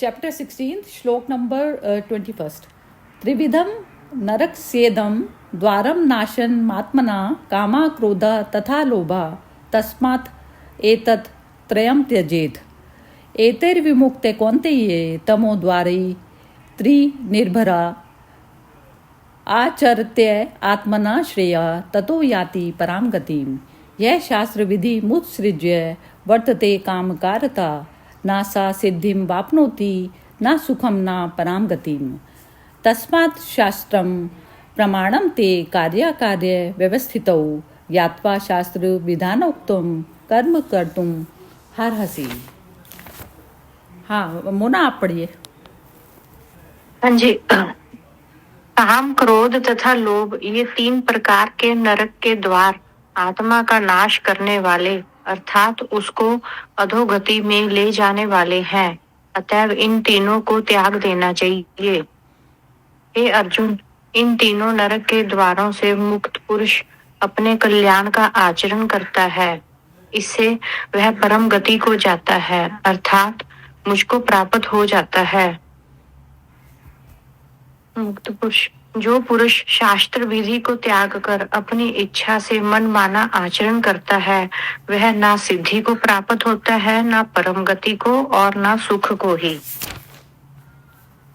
chapter 16, श्लोक number 21. त्रिविधम नरक सेदम द्वारम नाशन मात्मना कामा क्रोधा तथा लोभा तस्मात् एतत् त्रयं त्यजेत. एतैर्विमुक्ते कौन्तेये तमो द्वारै त्रिनिर्भरा आचरत्य आत्मना श्रेया ततो याति पराम गतिम. यह शास्त्र विधि मुत्सृज्य वर्तते कामकारता न सा सिद्धिं वाप्नोति न सुखम न पराम गतिम. तस्मात् शास्त्रम प्रमाणम ते कार्याकार्य व्यवस्थितौ यात्वा शास्त्र विधानोक्तम कर्म कर्तुम हर्हसि. हाँ मोना आप पढ़िए. हाँ जी. काम, क्रोध तथा लोभ ये 3 प्रकार के नरक के द्वार आत्मा का नाश करने वाले अर्थात उसको अधोगति में ले जाने वाले हैं. अतएव इन तीनों को त्याग देना चाहिए. हे अर्जुन, इन तीनों नरक के द्वारों से मुक्त पुरुष अपने कल्याण का आचरण करता है. इससे वह परम गति को जाता है अर्थात मुझको प्राप्त हो जाता है. मुक्त पुरुष जो पुरुष शास्त्र विधि को त्याग कर अपनी इच्छा से मन माना आचरण करता है वह ना सिद्धि को प्राप्त होता है ना परम गति को और ना सुख को ही.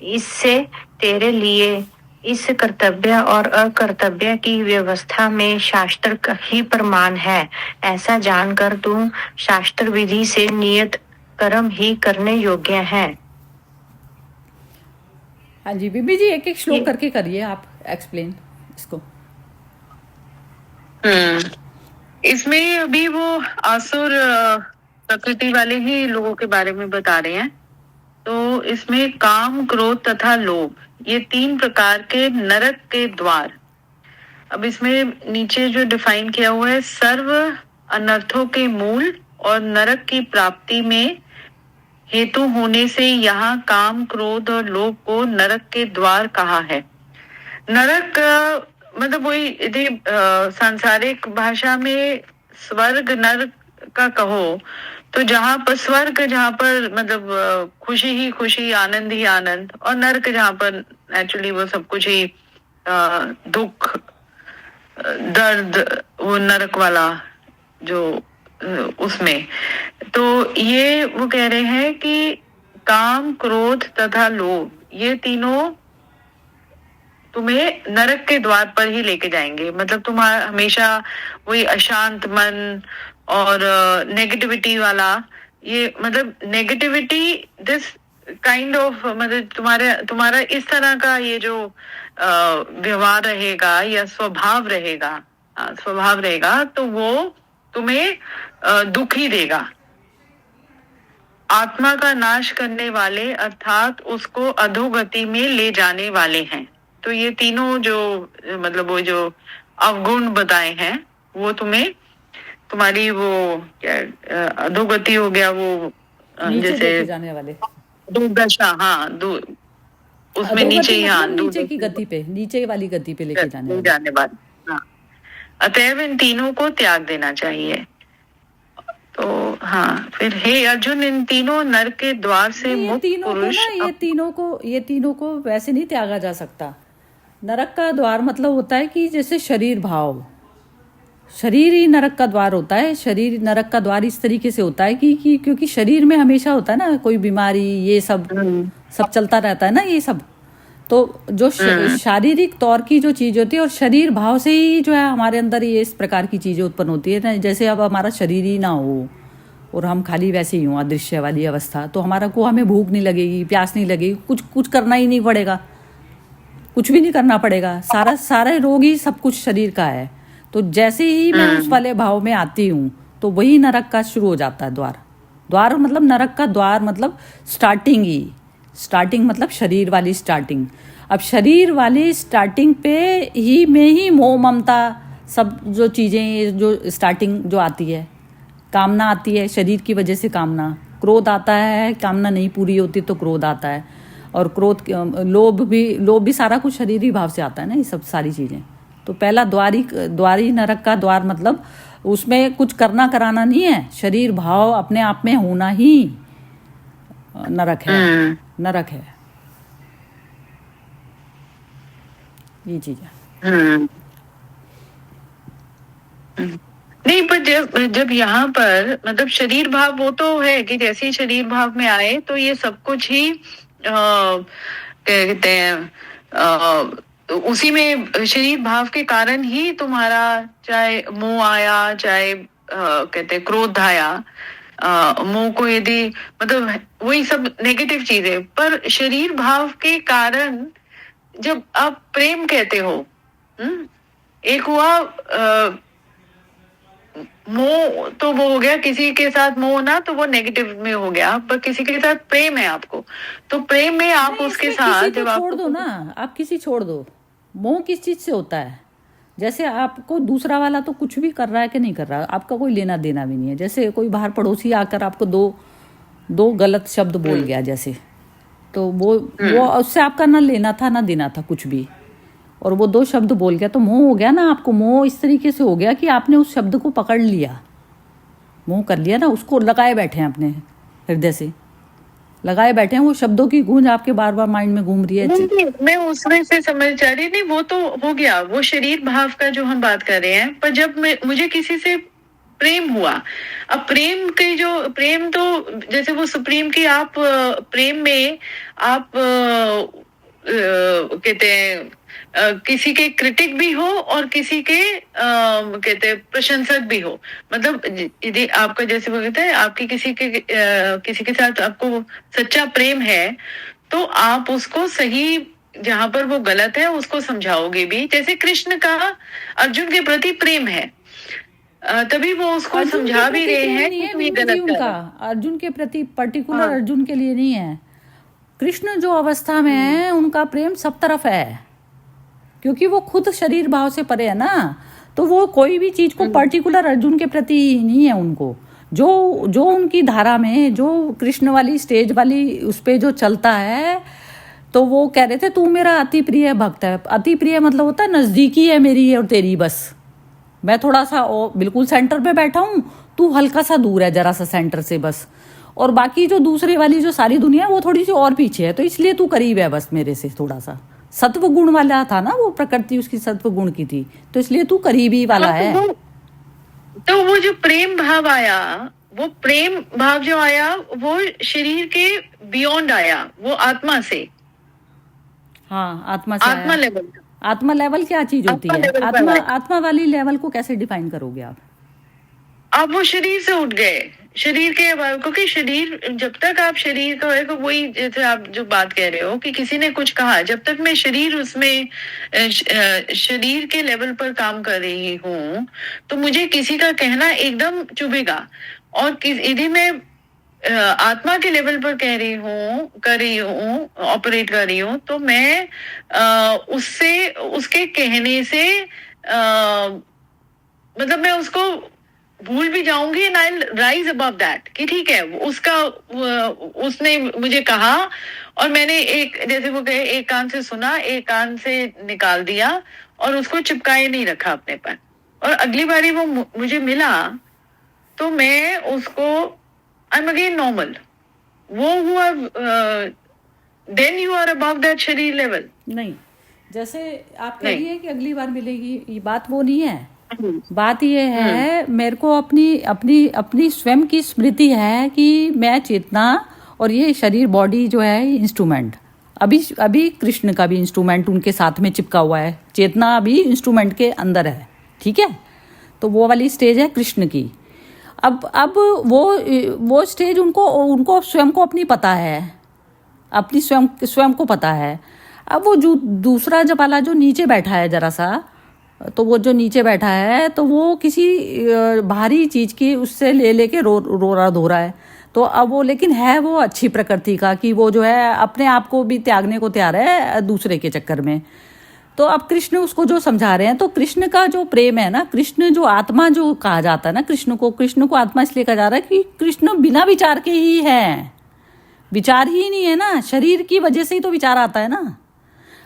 इससे तेरे लिए इस कर्तव्य और अकर्तव्य की व्यवस्था में शास्त्र का ही प्रमाण है. ऐसा जानकर तू शास्त्र विधि से नियत कर्म ही करने योग्य है. हाँ जी बीबी जी एक एक श्लोक करके करिए आप एक्सप्लेन इसको. इसमें अभी वो आसुर प्रकृति वाले ही लोगों के बारे में बता रहे हैं. तो इसमें काम, क्रोध तथा लोभ ये 3 प्रकार के नरक के द्वार. अब इसमें नीचे जो डिफाइन किया हुआ है सर्व अनर्थों के मूल और नरक की प्राप्ति में हेतु होने से यहाँ काम, क्रोध और लोभ को नरक के द्वार कहा है. नरक मतलब वही यदि सांसारिक भाषा में स्वर्ग नरक का कहो तो जहाँ पर स्वर्ग जहाँ पर मतलब खुशी ही खुशी, आनंद ही आनंद, और नरक जहाँ पर नेचुरली वो सब कुछ ही दुख, दर्द, वो नरक वाला जो उसमें. तो ये वो कह रहे हैं कि काम, क्रोध तथा लोभ ये तीनों तुम्हें नरक के द्वार पर ही लेके जाएंगे. मतलब तुम्हारा हमेशा वही अशांत मन और नेगेटिविटी वाला, ये मतलब नेगेटिविटी दिस काइंड ऑफ मतलब तुम्हारा इस तरह का ये जो व्यवहार रहेगा या स्वभाव रहेगा तो वो तुम्हें दुख ही देगा. आत्मा का नाश करने वाले अर्थात उसको अधोगति में ले जाने वाले हैं. तो ये तीनों जो मतलब वो जो अवगुण बताए हैं वो तुम्हें तुम्हारी वो क्या अधोगति हो गया वो जैसे जाने वाले दुर्दशा. हाँ उसमें नीचे ही नीचे की गति पे, नीचे वाली गति पे लेके जाने वाले. हाँ अतएव इन तीनों को त्याग देना चाहिए. तो हाँ फिर हे अर्जुन इन तीनों नरक के द्वार से मुक्त पुरुष ये तीनों को वैसे नहीं त्यागा जा सकता. नरक का द्वार मतलब होता है कि जैसे शरीर भाव, शरीर ही नरक का द्वार होता है. शरीर नरक का द्वार इस तरीके से होता है कि क्योंकि शरीर में हमेशा होता है ना कोई बीमारी, ये सब चलता रहता है ना ये सब. तो जो शारीरिक तौर की जो चीज होती है और शरीर भाव से ही जो है हमारे अंदर ये इस प्रकार की चीजें उत्पन्न होती है ना. जैसे अब हमारा शरीर ही ना हो और हम खाली वैसे ही हो अदृश्य वाली अवस्था, तो हमें भूख नहीं लगेगी, प्यास नहीं लगेगी, कुछ करना ही नहीं पड़ेगा, कुछ भी नहीं करना पड़ेगा. सारा रोग ही सब कुछ शरीर का है. तो जैसे ही मैं उस वाले भाव में आती हूँ तो वही नरक का शुरू हो जाता है द्वार मतलब नरक का द्वार मतलब स्टार्टिंग मतलब शरीर वाली स्टार्टिंग. अब शरीर वाली स्टार्टिंग पे ही में ही मोह ममता सब जो चीज़ें जो स्टार्टिंग जो आती है, कामना आती है शरीर की वजह से, कामना, क्रोध आता है, कामना नहीं पूरी होती तो क्रोध आता है, और लोभ भी सारा कुछ शरीरी भाव से आता है ना ये सब सारी चीज़ें. तो पहला द्वारी नरक का द्वार मतलब उसमें कुछ करना कराना नहीं है, शरीर भाव अपने आप में होना ही नरक है. नरक है, ये चीज है। हम्म नहीं, पर जब यहाँ पर मतलब शरीर भाव वो तो है कि जैसे ही शरीर भाव में आए तो ये सब कुछ ही क्या कहते हैं, उसी में शरीर भाव के कारण ही तुम्हारा चाहे मोह आया, चाहे कहते हैं क्रोध आया। मोह को यदि मतलब वही सब नेगेटिव चीजें, पर शरीर भाव के कारण जब आप प्रेम कहते हो, एक हुआ मोह, तो वो हो गया किसी के साथ मोह ना, तो वो नेगेटिव में हो गया, पर किसी के साथ प्रेम है आपको, तो प्रेम में आप नहीं, उसके इसमें साथ किसी को जब छोड़ दो आपको ना, आप किसी छोड़ दो। मोह किस चीज से होता है? जैसे आपको दूसरा वाला तो कुछ भी कर रहा है कि नहीं कर रहा, आपका कोई लेना देना भी नहीं है। जैसे कोई बाहर पड़ोसी आकर आपको दो गलत शब्द बोल गया जैसे, तो वो उससे आपका ना लेना था ना देना था कुछ भी, और वो 2 शब्द बोल गया तो मोह हो गया ना आपको। मोह इस तरीके से हो गया कि आपने उस शब्द को पकड़ लिया, मोह कर लिया ना, उसको लगाए बैठे हैं अपने हृदय से, लगाए बैठे हैं। वो शब्दों की गूंज आपके बार बार माइंड में घूम रही है। नहीं, मैं उसमें से समझ जा रही नहीं, वो तो हो गया, वो शरीर भाव का जो हम बात कर रहे हैं। पर जब मुझे किसी से प्रेम हुआ, अब प्रेम के जो प्रेम तो जैसे वो सुप्रीम की आप प्रेम में आप कहते हैं किसी के क्रिटिक भी हो और किसी के कहते हैं प्रशंसक भी हो। मतलब यदि आपका जैसे वो कहते हैं आपकी किसी के साथ आपको सच्चा प्रेम है, तो आप उसको सही जहां पर वो गलत है उसको समझाओगे भी। जैसे कृष्ण का अर्जुन के प्रति प्रेम है, तभी वो उसको अर्जुन के समझा भी प्रति रहे प्रेम हैं नहीं कि है तू ये विनती जी गलत कर उनका, रहा है। अर्जुन के प्रति पर्टिकुलर हाँ। अर्जुन के लिए नहीं है। कृष्ण जो अवस्था में है उनका प्रेम सब तरफ है, क्योंकि वो खुद शरीर भाव से परे है ना, तो वो कोई भी चीज को पर्टिकुलर अर्जुन के प्रति नहीं है उनको। जो उनकी धारा में जो कृष्ण वाली स्टेज वाली उस पे जो चलता है, तो वो कह रहे थे तू मेरा अति प्रिय भक्त है। अति प्रिय मतलब होता है नजदीकी है मेरी और तेरी, बस मैं थोड़ा सा बिल्कुल सेंटर पे बैठा हूँ, तू हल्का सा दूर है जरा सा सेंटर से बस, और बाकी जो दूसरे वाली जो सारी दुनिया है वो थोड़ी सी और पीछे है, तो इसलिए तू करीब है बस मेरे से थोड़ा सा। सत्व गुण वाला था ना, वो प्रकृति उसकी सत्व गुण की थी, तो इसलिए तू करीबी वाला है। तो वो जो प्रेम भाव आया, वो प्रेम भाव जो आया वो शरीर के बियॉन्ड आया, वो आत्मा से, हाँ आत्मा से आत्मा आया। लेवल। आत्मा लेवल क्या चीज होती आत्मा है? लेवल पर आत्मा आए। आत्मा वाली लेवल को कैसे डिफाइन करोगे आप? आप वो शरीर से उठ गए, शरीर के बाद, क्योंकि शरीर जब तक आप शरीर का है, तो वही जैसे आप जो बात कह रहे हो कि किसी ने कुछ कहा, जब तक मैं शरीर उसमें शरीर के लेवल पर काम कर रही हूँ, तो मुझे किसी का कहना एकदम चुभेगा। और यदि मैं आत्मा के लेवल पर कर रही हूँ ऑपरेट कर रही हूँ, तो मैं उससे उसके कहने से मतलब मैं उसको भूल भी जाऊंगी and I rise above that कि ठीक है उसने मुझे कहा और मैंने एक जैसे वो कहे एक कान से सुना एक कान से निकाल दिया और उसको चिपकाए नहीं रखा अपने पर, और अगली बारी वो मुझे मिला तो मैं उसको आई एम अगेन नॉर्मल। वो हुआ then you are above that शरीर लेवल। नहीं, जैसे आप कह रही है कि अगली बार मिलेगी, ये बात वो नहीं है। बात ये है मेरे को अपनी अपनी अपनी स्वयं की स्मृति है कि मैं चेतना और ये शरीर बॉडी जो है इंस्ट्रूमेंट, अभी कृष्ण का भी इंस्ट्रूमेंट उनके साथ में चिपका हुआ है, चेतना अभी इंस्ट्रूमेंट के अंदर है, ठीक है। तो वो वाली स्टेज है कृष्ण की। अब वो स्टेज उनको स्वयं को अपनी पता है, अपनी स्वयं को पता है। अब वो जो दूसरा जब वाला जो नीचे बैठा है जरा सा, तो वो जो नीचे बैठा है तो वो किसी भारी चीज की उससे लेके रो रहा धो रहा है। तो अब वो लेकिन है वो अच्छी प्रकृति का कि वो जो है अपने आप को भी त्यागने को तैयार है दूसरे के चक्कर में। तो अब कृष्ण उसको जो समझा रहे हैं, तो कृष्ण का जो प्रेम है ना, कृष्ण जो आत्मा जो कहा जाता है ना, कृष्ण को आत्मा इसलिए कहा जा रहा है कि कृष्ण बिना विचार के ही है, विचार ही नहीं है ना, शरीर की वजह से ही तो विचार आता है ना।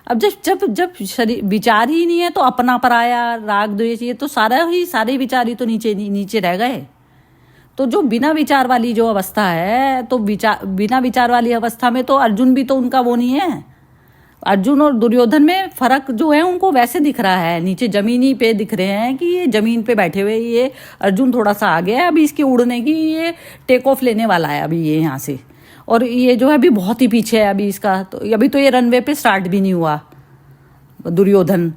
अब जब शरीर विचार ही नहीं है तो अपना पराया राग द्वेष ये तो सारे विचार ही तो नीचे रह गए। तो जो बिना विचार वाली जो अवस्था है, तो बिना विचार वाली अवस्था में तो अर्जुन भी तो उनका वो नहीं है। अर्जुन और दुर्योधन में फर्क जो है उनको वैसे दिख रहा है, नीचे जमीनी पे दिख रहे हैं कि ये जमीन पे बैठे हुए, ये अर्जुन थोड़ा सा आगे है, अभी इसके उड़ने की, ये टेक ऑफ लेने वाला है अभी ये यहाँ से, और ये जो है अभी बहुत ही पीछे है अभी इसका, तो अभी तो ये रनवे पे स्टार्ट भी नहीं हुआ दुर्योधन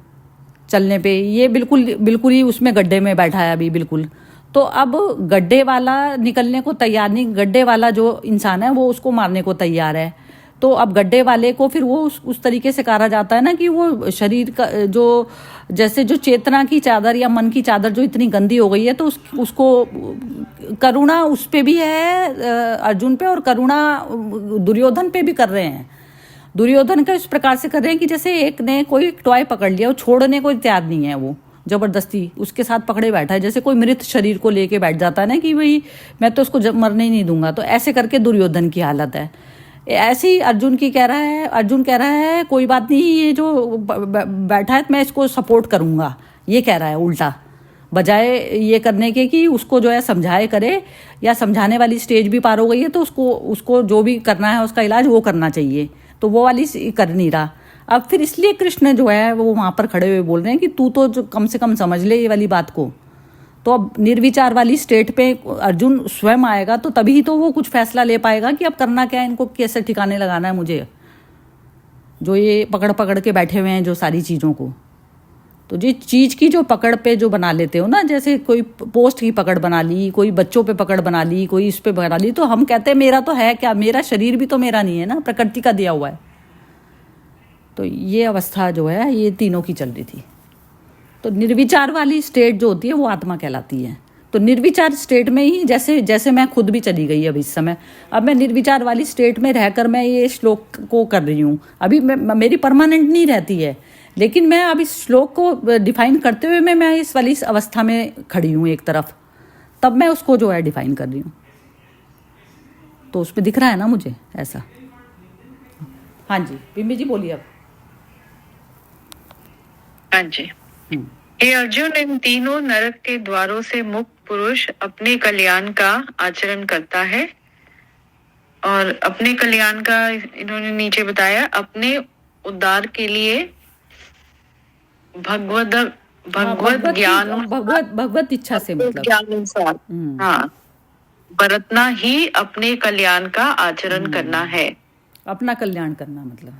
चलने पे, ये बिल्कुल बिल्कुल ही उसमें गड्ढे में बैठा है अभी बिल्कुल। तो अब गड्ढे वाला निकलने को तैयार नहीं, गड्ढे वाला जो इंसान है वो उसको मारने को तैयार है। तो अब गड्ढे वाले को फिर वो उस तरीके से कहा जाता है ना कि वो शरीर का जो जैसे जो चेतना की चादर या मन की चादर जो इतनी गंदी हो गई है, तो उसको करुणा उस पे भी है अर्जुन पे, और करुणा दुर्योधन पे भी कर रहे हैं। दुर्योधन का इस प्रकार से कर रहे हैं कि जैसे एक ने कोई टॉय पकड़ लिया, वो छोड़ने को तैयार नहीं है, वो जबरदस्ती उसके साथ पकड़े बैठा है, जैसे कोई मृत शरीर को लेके बैठ जाता है ना कि भाई मैं तो उसको मरने ही नहीं दूंगा। तो ऐसे करके दुर्योधन की हालत है। ऐसे ही अर्जुन की कह रहा है, अर्जुन कह रहा है कोई बात नहीं, ये जो बैठा है मैं इसको सपोर्ट करूंगा, ये कह रहा है उल्टा, बजाय ये करने के कि उसको जो है समझाए करे, या समझाने वाली स्टेज भी पार हो गई है तो उसको जो भी करना है उसका इलाज वो करना चाहिए, तो वो वाली कर नहीं रहा। अब फिर इसलिए कृष्ण जो है वो वहां पर खड़े हुए बोल रहे हैं कि तू तो जो कम से कम समझ ले ये वाली बात को। तो अब निर्विचार वाली स्टेट पे अर्जुन स्वयं आएगा तो तभी तो वो कुछ फैसला ले पाएगा कि अब करना क्या है, इनको कैसे ठिकाने लगाना है मुझे, जो ये पकड़ पकड़ के बैठे हुए हैं जो सारी चीज़ों को। तो जो चीज की जो पकड़ पे जो बना लेते हो ना, जैसे कोई पोस्ट की पकड़ बना ली, कोई बच्चों पे पकड़ बना ली, कोई इस पे बना ली, तो हम कहते हैं मेरा तो है क्या, मेरा शरीर भी तो मेरा नहीं है ना, प्रकृति का दिया हुआ है। तो ये अवस्था जो है ये तीनों की चल रही थी। तो निर्विचार वाली स्टेट जो होती है वो आत्मा कहलाती है। तो निर्विचार स्टेट में ही जैसे जैसे मैं खुद भी चली गई अभी इस समय, अब मैं निर्विचार वाली स्टेट में रहकर मैं ये श्लोक को कर रही हूँ। अभी मेरी परमानेंट नहीं रहती है, लेकिन मैं अब इस श्लोक को डिफाइन करते हुए मैं इस वाली अवस्था में खड़ी हूँ एक तरफ, तब मैं उसको जो है डिफाइन कर रही हूँ। तो उसमें दिख रहा है ना मुझे ऐसा। हाँ जी बिम्बी जी बोलिए अब। हाँ जी। हे अर्जुन, इन तीनों नरक के द्वारों से मुक्त पुरुष अपने कल्याण का आचरण करता है, और अपने कल्याण का इन्होंने नीचे बताया, अपने उद्धार के लिए भगवत ज्ञान, भगवत इच्छा से, मतलब ज्ञान अनुसार हाँ बरतना ही अपने कल्याण का आचरण करना है। अपना कल्याण करना मतलब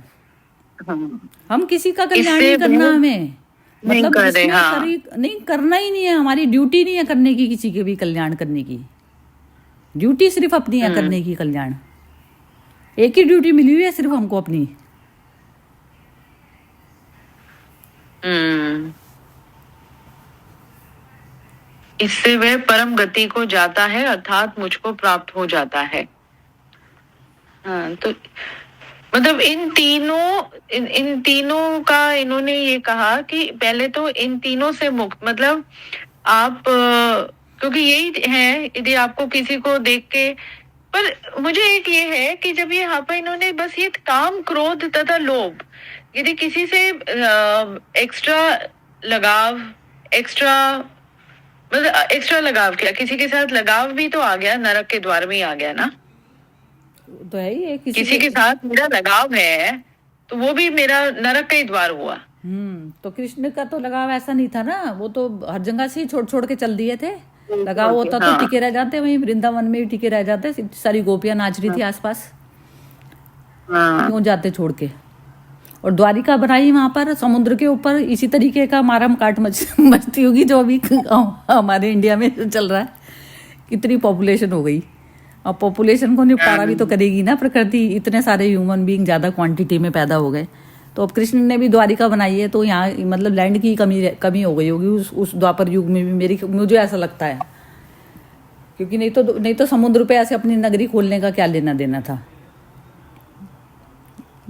हम किसी का कल्याण नहीं करना, हमें मतलब नहीं करना ही नहीं है, हमारी ड्यूटी नहीं है करने की, किसी के भी कल्याण करने की ड्यूटी सिर्फ अपनी है करने की कल्याण। एक ही ड्यूटी मिली हुई है सिर्फ हमको अपनी। इससे वह परम गति को जाता है, अर्थात मुझको प्राप्त हो जाता है। हाँ, तो मतलब इन तीनों का इन्होंने ये कहा कि पहले तो इन तीनों से मुक्त, मतलब आप क्योंकि यही है, यदि आपको किसी को देख के, पर मुझे एक ये है कि जब ये यहाँ पर इन्होंने बस ये काम, क्रोध तथा लोभ, यदि किसी से एक्स्ट्रा लगाव, एक्स्ट्रा लगाव किया, किसी के साथ लगाव भी तो आ गया, नरक के द्वार में ही आ गया ना। तो है ही किसी के साथ मेरा लगाव है तो वो भी मेरा नरक का ही द्वार हुआ। तो कृष्ण का तो लगाव ऐसा नहीं था ना, वो तो हर जगह से ही छोड़ छोड़ के चल दिए थे। लगाव होता तो टिके रह जाते, वहीं वृंदावन में भी टिके रह जाते, सारी गोपियां नाच रही थी आसपास, क्यों जाते छोड़ के। और द्वारिका बनाई वहां पर समुद्र के ऊपर, इसी तरीके का मारम काट मचती होगी जो अभी हमारे इंडिया में चल रहा है। कितनी पॉपुलेशन हो गई, अब पॉपुलेशन को निपटारा भी तो करेगी ना प्रकृति, इतने सारे ह्यूमन बीइंग ज्यादा क्वांटिटी में पैदा हो गए। तो अब कृष्ण ने भी द्वारिका बनाई है, तो यहाँ मतलब लैंड की कमी हो गई होगी उस द्वापर युग में भी, मुझे ऐसा लगता है। क्योंकि नहीं तो समुद्र पे ऐसे अपनी नगरी खोलने का क्या लेना देना था,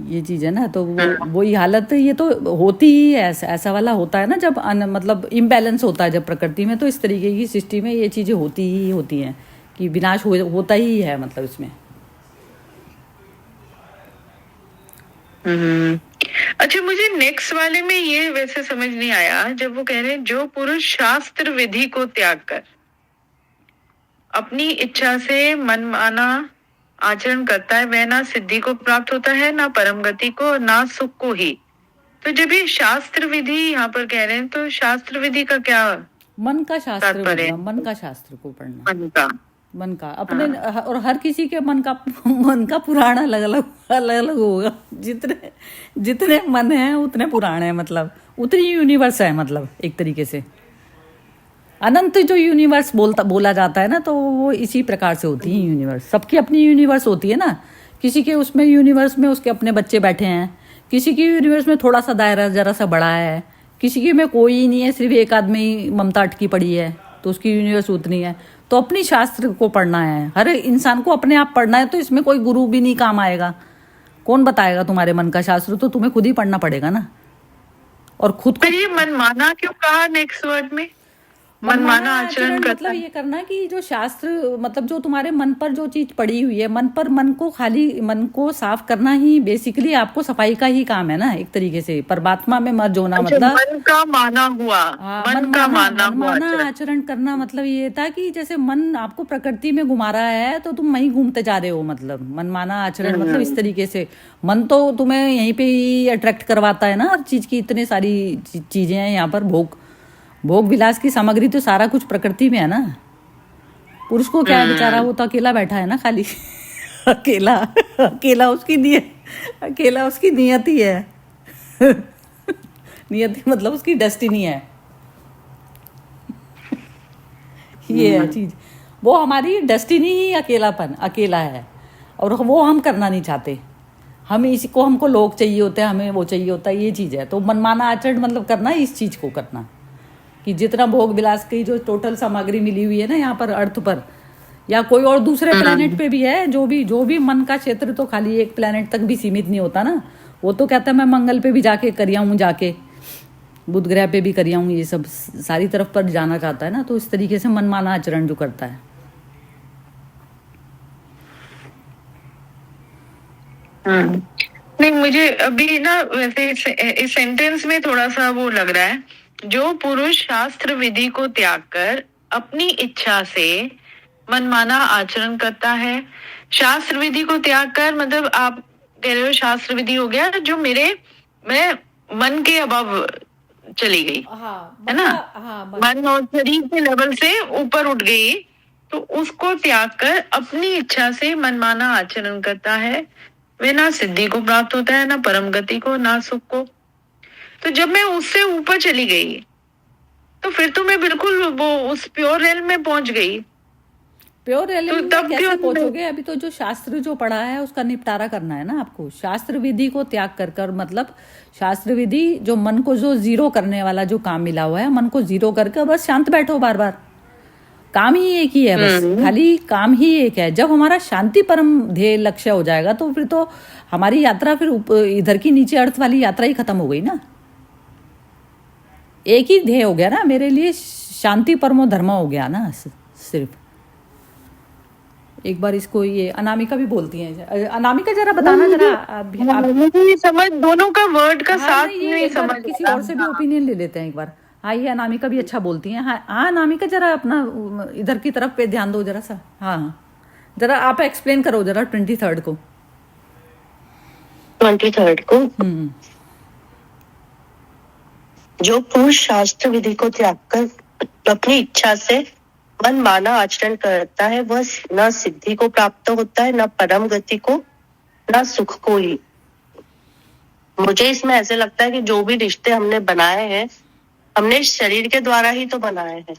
ये चीज है ना। तो वही हालत ये तो होती ही है, ऐसा वाला होता है ना जब मतलब इम्बैलेंस होता है जब प्रकृति में, तो इस तरीके की सृष्टि में ये चीजें होती ही होती हैं कि विनाश होता ही है, मतलब इसमें। अच्छा, मुझे नेक्स्ट वाले में ये वैसे समझ नहीं आया, जब वो कह रहे हैं जो पुरुष शास्त्र विधि को त्याग कर अपनी इच्छा से मनमाना आचरण करता है वह ना सिद्धि को प्राप्त होता है, ना परम गति को, ना सुख को ही। तो जब ये शास्त्र विधि यहाँ पर कह रहे हैं तो शास्त्र विधि का क्या मन का शास्त्र, तात्पर्य है? मतलब मन का शास्त्र को पढ़ना, मन का मन का अपने। और हर किसी के मन का पुराण अलग अलग होगा। जितने जितने मन है उतने पुराण है, मतलब उतनी यूनिवर्स है, मतलब एक तरीके से अनंत जो यूनिवर्स बोला जाता है ना, तो वो इसी प्रकार से होती है यूनिवर्स। सबकी अपनी यूनिवर्स होती है ना। किसी के उसमें यूनिवर्स में उसके अपने बच्चे बैठे हैं, किसी की यूनिवर्स में थोड़ा सा दायरा जरा सा बड़ा है, किसी की में कोई नहीं है, सिर्फ एक आदमी ममता अटकी पड़ी है, तो उसकी यूनिवर्स उतनी है। तो अपनी शास्त्र को पढ़ना है, हर इंसान को अपने आप पढ़ना है। तो इसमें कोई गुरु भी नहीं काम आएगा। कौन बताएगा तुम्हारे मन का शास्त्र? तो तुम्हें खुद ही पढ़ना पड़ेगा ना। और खुद को पर ये मनमाना क्यों कहा नेक्स्ट वर्ड में? मनमाना आचरण करता मतलब ये करना कि जो शास्त्र, मतलब जो तुम्हारे मन पर जो चीज पड़ी हुई है, मन पर, मन को खाली, मन को साफ करना ही बेसिकली आपको सफाई का ही काम है ना, एक तरीके से परमात्मा में मर्ज होना। अच्छा, मतलब मन का माना हुआ, मन का माना हुआ आचरण करना मतलब ये था कि जैसे मन आपको प्रकृति में घुमा रहा है तो तुम वहीं घूमते जा रहे हो। मतलब मनमाना आचरण मतलब इस तरीके से मन तो तुम्हें यहीं पे ही अट्रैक्ट करवाता है ना, हर चीज की इतनी सारी चीजें हैं यहाँ पर। भोग विलास की सामग्री तो सारा कुछ प्रकृति में है ना। पुरुष को क्या है बेचारा, वो तो अकेला बैठा है ना खाली। अकेला अकेला उसकी नियति है। नियति मतलब उसकी डेस्टिनी है। ये है चीज, वो हमारी डेस्टिनी ही अकेला है, और वो हम करना नहीं चाहते। हम इसको, हमको लोग चाहिए होते हैं, हमें वो चाहिए होता है, ये चीज है। तो मनमाना आचरण मतलब करना इस चीज को करना कि जितना भोग विलास की जो टोटल सामग्री मिली हुई है ना यहाँ पर अर्थ पर, या कोई और दूसरे प्लेनेट पे भी है, जो भी मन का क्षेत्र तो खाली एक प्लेनेट तक भी सीमित नहीं होता ना। वो तो कहता है मैं मंगल पे भी जाके करिया हूँ, जाके बुध ग्रह पे भी करिया हूँ, ये सब सारी तरफ पर जाना चाहता है ना। तो इस तरीके से मनमाना आचरण जो करता है। नहीं, मुझे अभी ना वैसे इस सेंटेंस में थोड़ा सा वो लग रहा है, जो पुरुष शास्त्र विधि को त्याग कर अपनी इच्छा से मनमाना आचरण करता है। शास्त्र विधि को त्याग कर मतलब आप कह रहे हो शास्त्र विधि हो गया जो मैं मन के अभाव चली गई, है ना। मन और शरीर के लेवल से ऊपर उठ गई, तो उसको त्याग कर अपनी इच्छा से मनमाना आचरण करता है, वे ना सिद्धि को प्राप्त होता है, ना परम गति को, ना सुख को। तो जब मैं उससे ऊपर चली गई तो फिर तो मैं बिल्कुल वो उस प्योर रेल में पहुंच गई। प्योर रेल में तब कैसे क्यों पहुंचोगे? अभी तो जो शास्त्र जो पढ़ा है उसका निपटारा करना है ना आपको। शास्त्र विधि को त्याग कर मतलब शास्त्र विधि जो मन को जो जीरो करने वाला जो काम मिला हुआ है, मन को जीरो करके बस शांत बैठो। बार बार काम ही एक ही है, बस खाली काम ही एक है। जब हमारा शांति परम ध्येय लक्ष्य हो जाएगा तो फिर तो हमारी यात्रा फिर इधर की नीचे अर्थ वाली यात्रा ही खत्म हो गई ना। एक ही ध्येय हो गया ना मेरे लिए, शांति परमो धर्म हो गया ना सिर्फ। एक बार इसको ये अनामिका भी बोलती हैं। अनामिका जरा बताना जरा मुझे समझ दोनों का वर्ड का साथ नहीं समझ। किसी और से भी ओपिनियन ले लेते हैं एक बार। हाँ, ये अनामिका भी अच्छा बोलती हैं। हाँ अनामिका जरा अपना इधर की तरफ पे ध्यान दो जरा सा। हाँ जरा आप एक्सप्लेन करो जरा 23rd को। 23rd को जो पुरुष शास्त्र विधि को त्याग कर अपनी इच्छा से मन माना आचरण करता है वह न सिद्धि को प्राप्त होता है, न परम गति को, न सुख को ही। मुझे इसमें ऐसे लगता है कि जो भी रिश्ते हमने बनाए हैं, हमने शरीर के द्वारा ही तो बनाए हैं।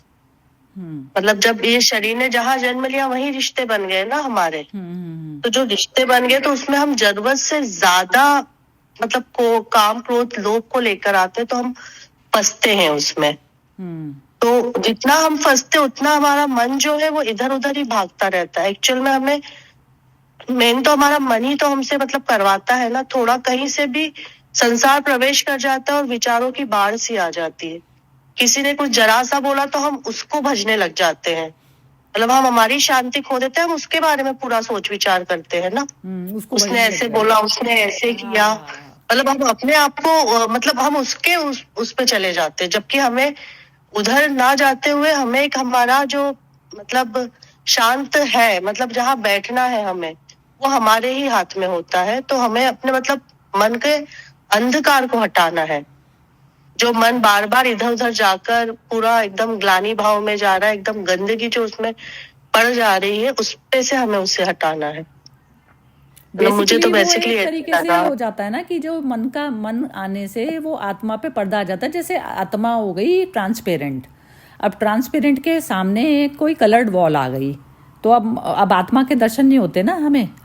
मतलब जब ये शरीर ने जहां जन्म लिया वहीं रिश्ते बन गए ना हमारे। तो जो रिश्ते बन गए तो उसमें हम जरूरत से ज्यादा मतलब को काम क्रोध लोभ को लेकर आते तो हम फंसते हैं उसमें। तो जितना हम फंसते उतना हमारा मन जो है वो इधर उधर ही भागता रहता है। एक्चुअल में हमें मेन तो हमारा मन ही तो हमसे मतलब करवाता है ना। थोड़ा कहीं से भी संसार प्रवेश कर जाता है और विचारों की बाढ़ सी आ जाती है। किसी ने कुछ जरा सा बोला तो हम उसको भजने लग जाते हैं। मतलब हम हमारी शांति खो देते हैं, हम उसके बारे में पूरा सोच विचार करते हैं ना। उसने ऐसे बोला, उसने ऐसे किया, मतलब हम अपने आप को मतलब हम उसके उस पे चले जाते हैं। जबकि हमें उधर ना जाते हुए हमें एक हमारा जो मतलब शांत है, मतलब जहाँ बैठना है हमें वो हमारे ही हाथ में होता है। तो हमें अपने मतलब मन के अंधकार को हटाना है। जो मन बार बार इधर उधर जाकर पूरा एकदम ग्लानि भाव में जा रहा है, एकदम गंदगी जो उसमें पड़ जा रही है, उस पे से हमें उसे हटाना है। मतलब मुझे तो बेसिकली वो बेसिकली एक तरीके से हो जाता है ना कि जो मन आने से वो आत्मा पे पर्दा आ जाता है। जैसे आत्मा हो गई ट्रांसपेरेंट, अब ट्रांसपेरेंट के सामने एक कोई कलर्ड वॉल आ गई, तो अब आत्मा के दर्शन नहीं होते ना,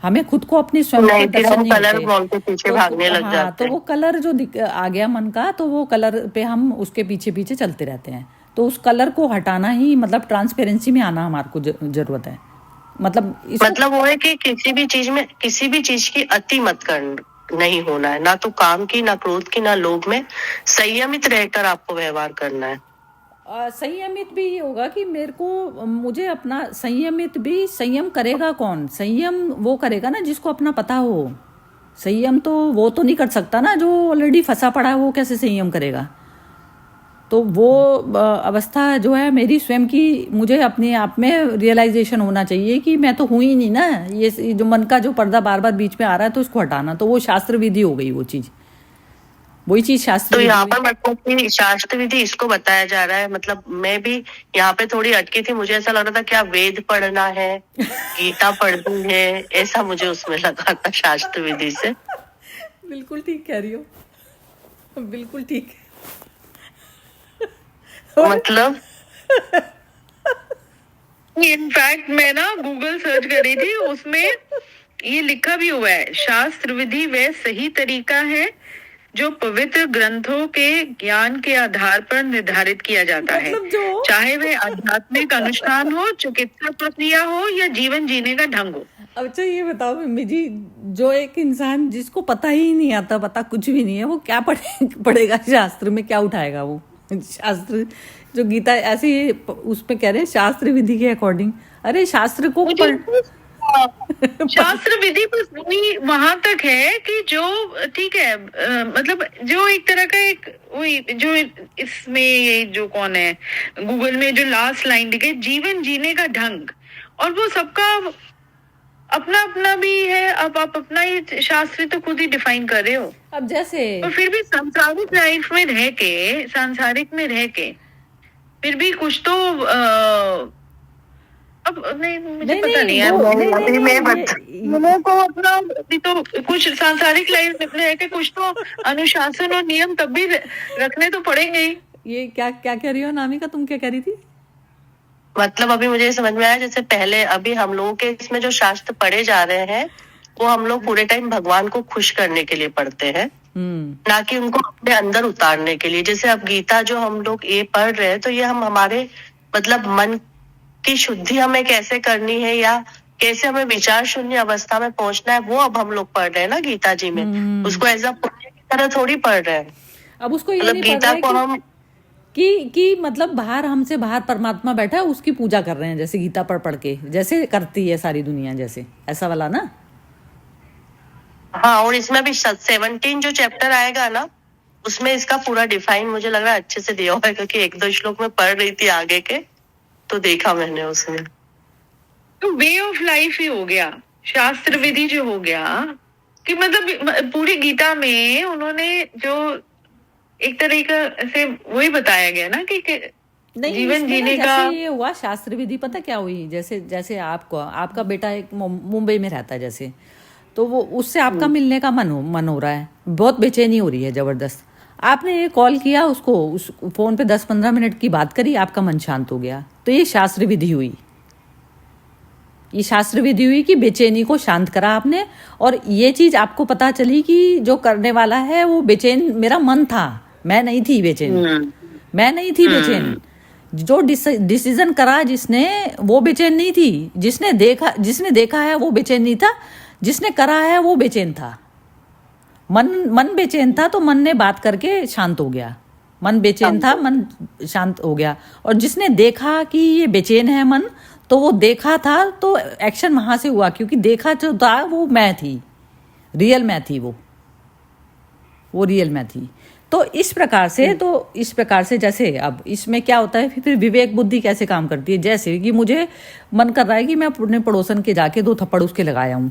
हमें खुद को अपनी स्वयं के नहीं, फिर दर्शन हम नहीं कलर होते। बॉल के पीछे भागने लग हाँ, जाते तो वो हैं। कलर जो आ गया मन का, तो वो कलर पे हम उसके पीछे पीछे चलते रहते हैं। तो उस कलर को हटाना ही मतलब ट्रांसपेरेंसी में आना हमारे को जरूरत है। मतलब वो है कि किसी भी चीज में किसी भी चीज की अति मत कर नहीं होना है, ना तो काम की, ना क्रोध की, ना लोभ में। संयमित रहकर आपको व्यवहार करना है। संयमित भी ये होगा कि मुझे अपना संयमित भी, संयम करेगा कौन? संयम वो करेगा ना जिसको अपना पता हो। संयम तो वो तो नहीं कर सकता ना जो ऑलरेडी फंसा पड़ा है, वो कैसे संयम करेगा? तो वो अवस्था जो है मेरी स्वयं की, मुझे अपने आप में रियलाइजेशन होना चाहिए कि मैं तो हूँ ही नहीं ना। ये जो मन का जो पर्दा बार बार बीच में आ रहा है, तो उसको हटाना, तो वो शास्त्र विधि हो गई। वो चीज, वही चीज शास्त्र तो विधि यहाँ हुई। पर मतलब कि शास्त्र विधि इसको बताया जा रहा है। मतलब मैं भी यहाँ पे थोड़ी अटकी थी, मुझे ऐसा लग रहा था क्या वेद पढ़ना है, गीता पढ़नी है, ऐसा मुझे उसमें लगा था शास्त्र विधि से। बिल्कुल ठीक कह रही हो, बिल्कुल ठीक। मतलब इनफैक्ट मैं ना गूगल सर्च करी थी, उसमें ये लिखा भी हुआ है, शास्त्र विधि वह सही तरीका है जो पवित्र ग्रंथों के ज्ञान के आधार पर निर्धारित किया जाता है, चाहे वह आध्यात्मिक अनुष्ठान हो, चिकित्सा प्रक्रिया हो या जीवन जीने का ढंग हो। अब अच्छा ये बताओ मम्मी जी, जो एक इंसान जिसको पता ही नहीं आता, पता कुछ भी नहीं है, वो क्या पढ़ेगा शास्त्र में, क्या उठाएगा वो? शास्त्र जो गीता ऐसे उस पे कह रहे हैं शास्त्र विधि के अकॉर्डिंग। अरे शास्त्र को शास्त्र विधि बस वहां तक है कि जो ठीक है, मतलब जो एक तरह का एक वही जो इसमें ये जो कौन है गूगल में जो लास्ट लाइन लिखे, जीवन जीने का ढंग, और वो सबका अपना अपना भी है। अब आप अपना ही शास्त्र तो खुद ही डिफाइन कर रहे हो। अब जैसे और फिर भी सांसारिक लाइफ में रह के, सांसारिक में रह के फिर भी कुछ तो अब नहीं, मुझे पता नहीं है। लोगों को अपना भी तो कुछ सांसारिक लाइफ में रह के कुछ तो अनुशासन और नियम तब भी रखने तो पड़ेंगे ही। ये क्या क्या कह रही हो नामिका, तुम क्या कह रही थी? मतलब अभी मुझे समझ में आया, जैसे पहले अभी हम लोगों के इसमें जो शास्त्र पढ़े जा रहे हैं, वो हम लोग पूरे टाइम भगवान को खुश करने के लिए पढ़ते हैं, ना कि उनको अपने अंदर उतारने के लिए। जैसे अब गीता जो हम लोग ये पढ़ रहे हैं, तो ये हम हमारे मतलब मन की शुद्धि हमें कैसे करनी है या कैसे हमें विचार शून्य अवस्था में पहुंचना है, वो अब हम लोग पढ़ रहे हैं ना गीता जी में। उसको एज अ पुण्य की तरह थोड़ी पढ़ रहे हैं। अब उसको ये मतलब नहीं गीता पढ़ को रहे हम कि मतलब हमसे बाहर परमात्मा बैठा है, उसकी पूजा कर रहे हैं, जैसे गीता पढ़ के जैसे करती है सारी दुनिया, जैसे ऐसा वाला ना। हाँ, और इसमें भी 17 जो चैप्टर आएगा ना, उसमें इसका पूरा डिफाइन मुझे लग रहा है अच्छे से दिया हुआ है, क्योंकि एक दो श्लोक में पढ़ रही थी आगे के, तो देखा मैंने उसमें। तो वे ऑफ लाइफ ही हो गया शास्त्र विधि जो हो गया, कि मतलब पूरी गीता में उन्होंने जो एक तरीका से वही बताया गया ना कि जीवन जीने का। जैसे ये हुआ शास्त्र विधि, पता क्या हुई? जैसे आपका बेटा एक मुंबई में रहता है, जैसे तो वो उससे आपका मिलने का मन हो रहा है, बहुत बेचैनी हो रही है जबरदस्त। आपने ये कॉल किया उसको, उस फोन पे 10-15 मिनट की बात करी, आपका मन शांत हो गया, तो ये शास्त्र विधि हुई। ये शास्त्र विधि हुई कि बेचैनी को शांत करा आपने, और ये चीज आपको पता चली कि जो करने वाला है वो बेचैन मेरा मन था, मैं नहीं थी बेचैन, मैं नहीं थी बेचैन। जो डिसीजन करा जिसने, वो बेचैन नहीं थी। जिसने देखा है वो बेचैन नहीं था, जिसने करा है वो बेचैन था। मन बेचैन था, तो मन ने बात करके शांत हो गया। मन बेचैन था, मन शांत हो गया। और जिसने देखा कि ये बेचैन है मन, तो वो देखा था, तो एक्शन वहां से हुआ, क्योंकि देखा जो था वो मैं थी, रियल मैं थी वो। वो रियल में थी। तो इस प्रकार से जैसे अब इसमें क्या होता है, फिर विवेक बुद्धि कैसे काम करती है। जैसे कि मुझे मन कर रहा है कि मैं अपने पड़ोसन के जाके 2 थप्पड़ उसके लगाया हूँ,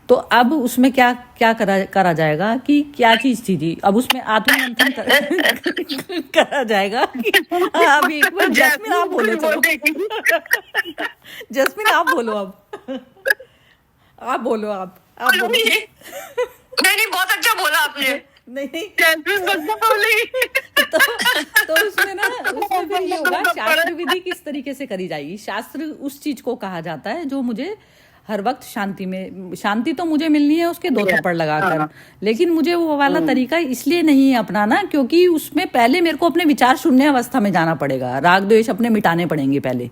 तो अब उसमें क्या क्या करा जाएगा कि क्या चीज थी अब उसमें आत्ममंथन करा जाएगा कि अब एक बार जैस्मिन आप बोलो, चलो जैस्मिन आप बोलो, अब आप बोलो, आप बोलो। नहीं, बहुत अच्छा बोला आपने। नहीं तो तो उसमें फिर ये होगा, शास्त्र विधि किस तरीके से करी जाएगी। शास्त्र उस चीज को कहा जाता है जो मुझे हर वक्त शांति तो मुझे मिलनी है उसके 2 थप्पड़ लगाकर, लेकिन मुझे वो वाला तरीका इसलिए नहीं अपनाना क्योंकि उसमें पहले मेरे को अपने विचार शून्य अवस्था में जाना पड़ेगा, राग द्वेष अपने मिटाने पड़ेंगे पहले।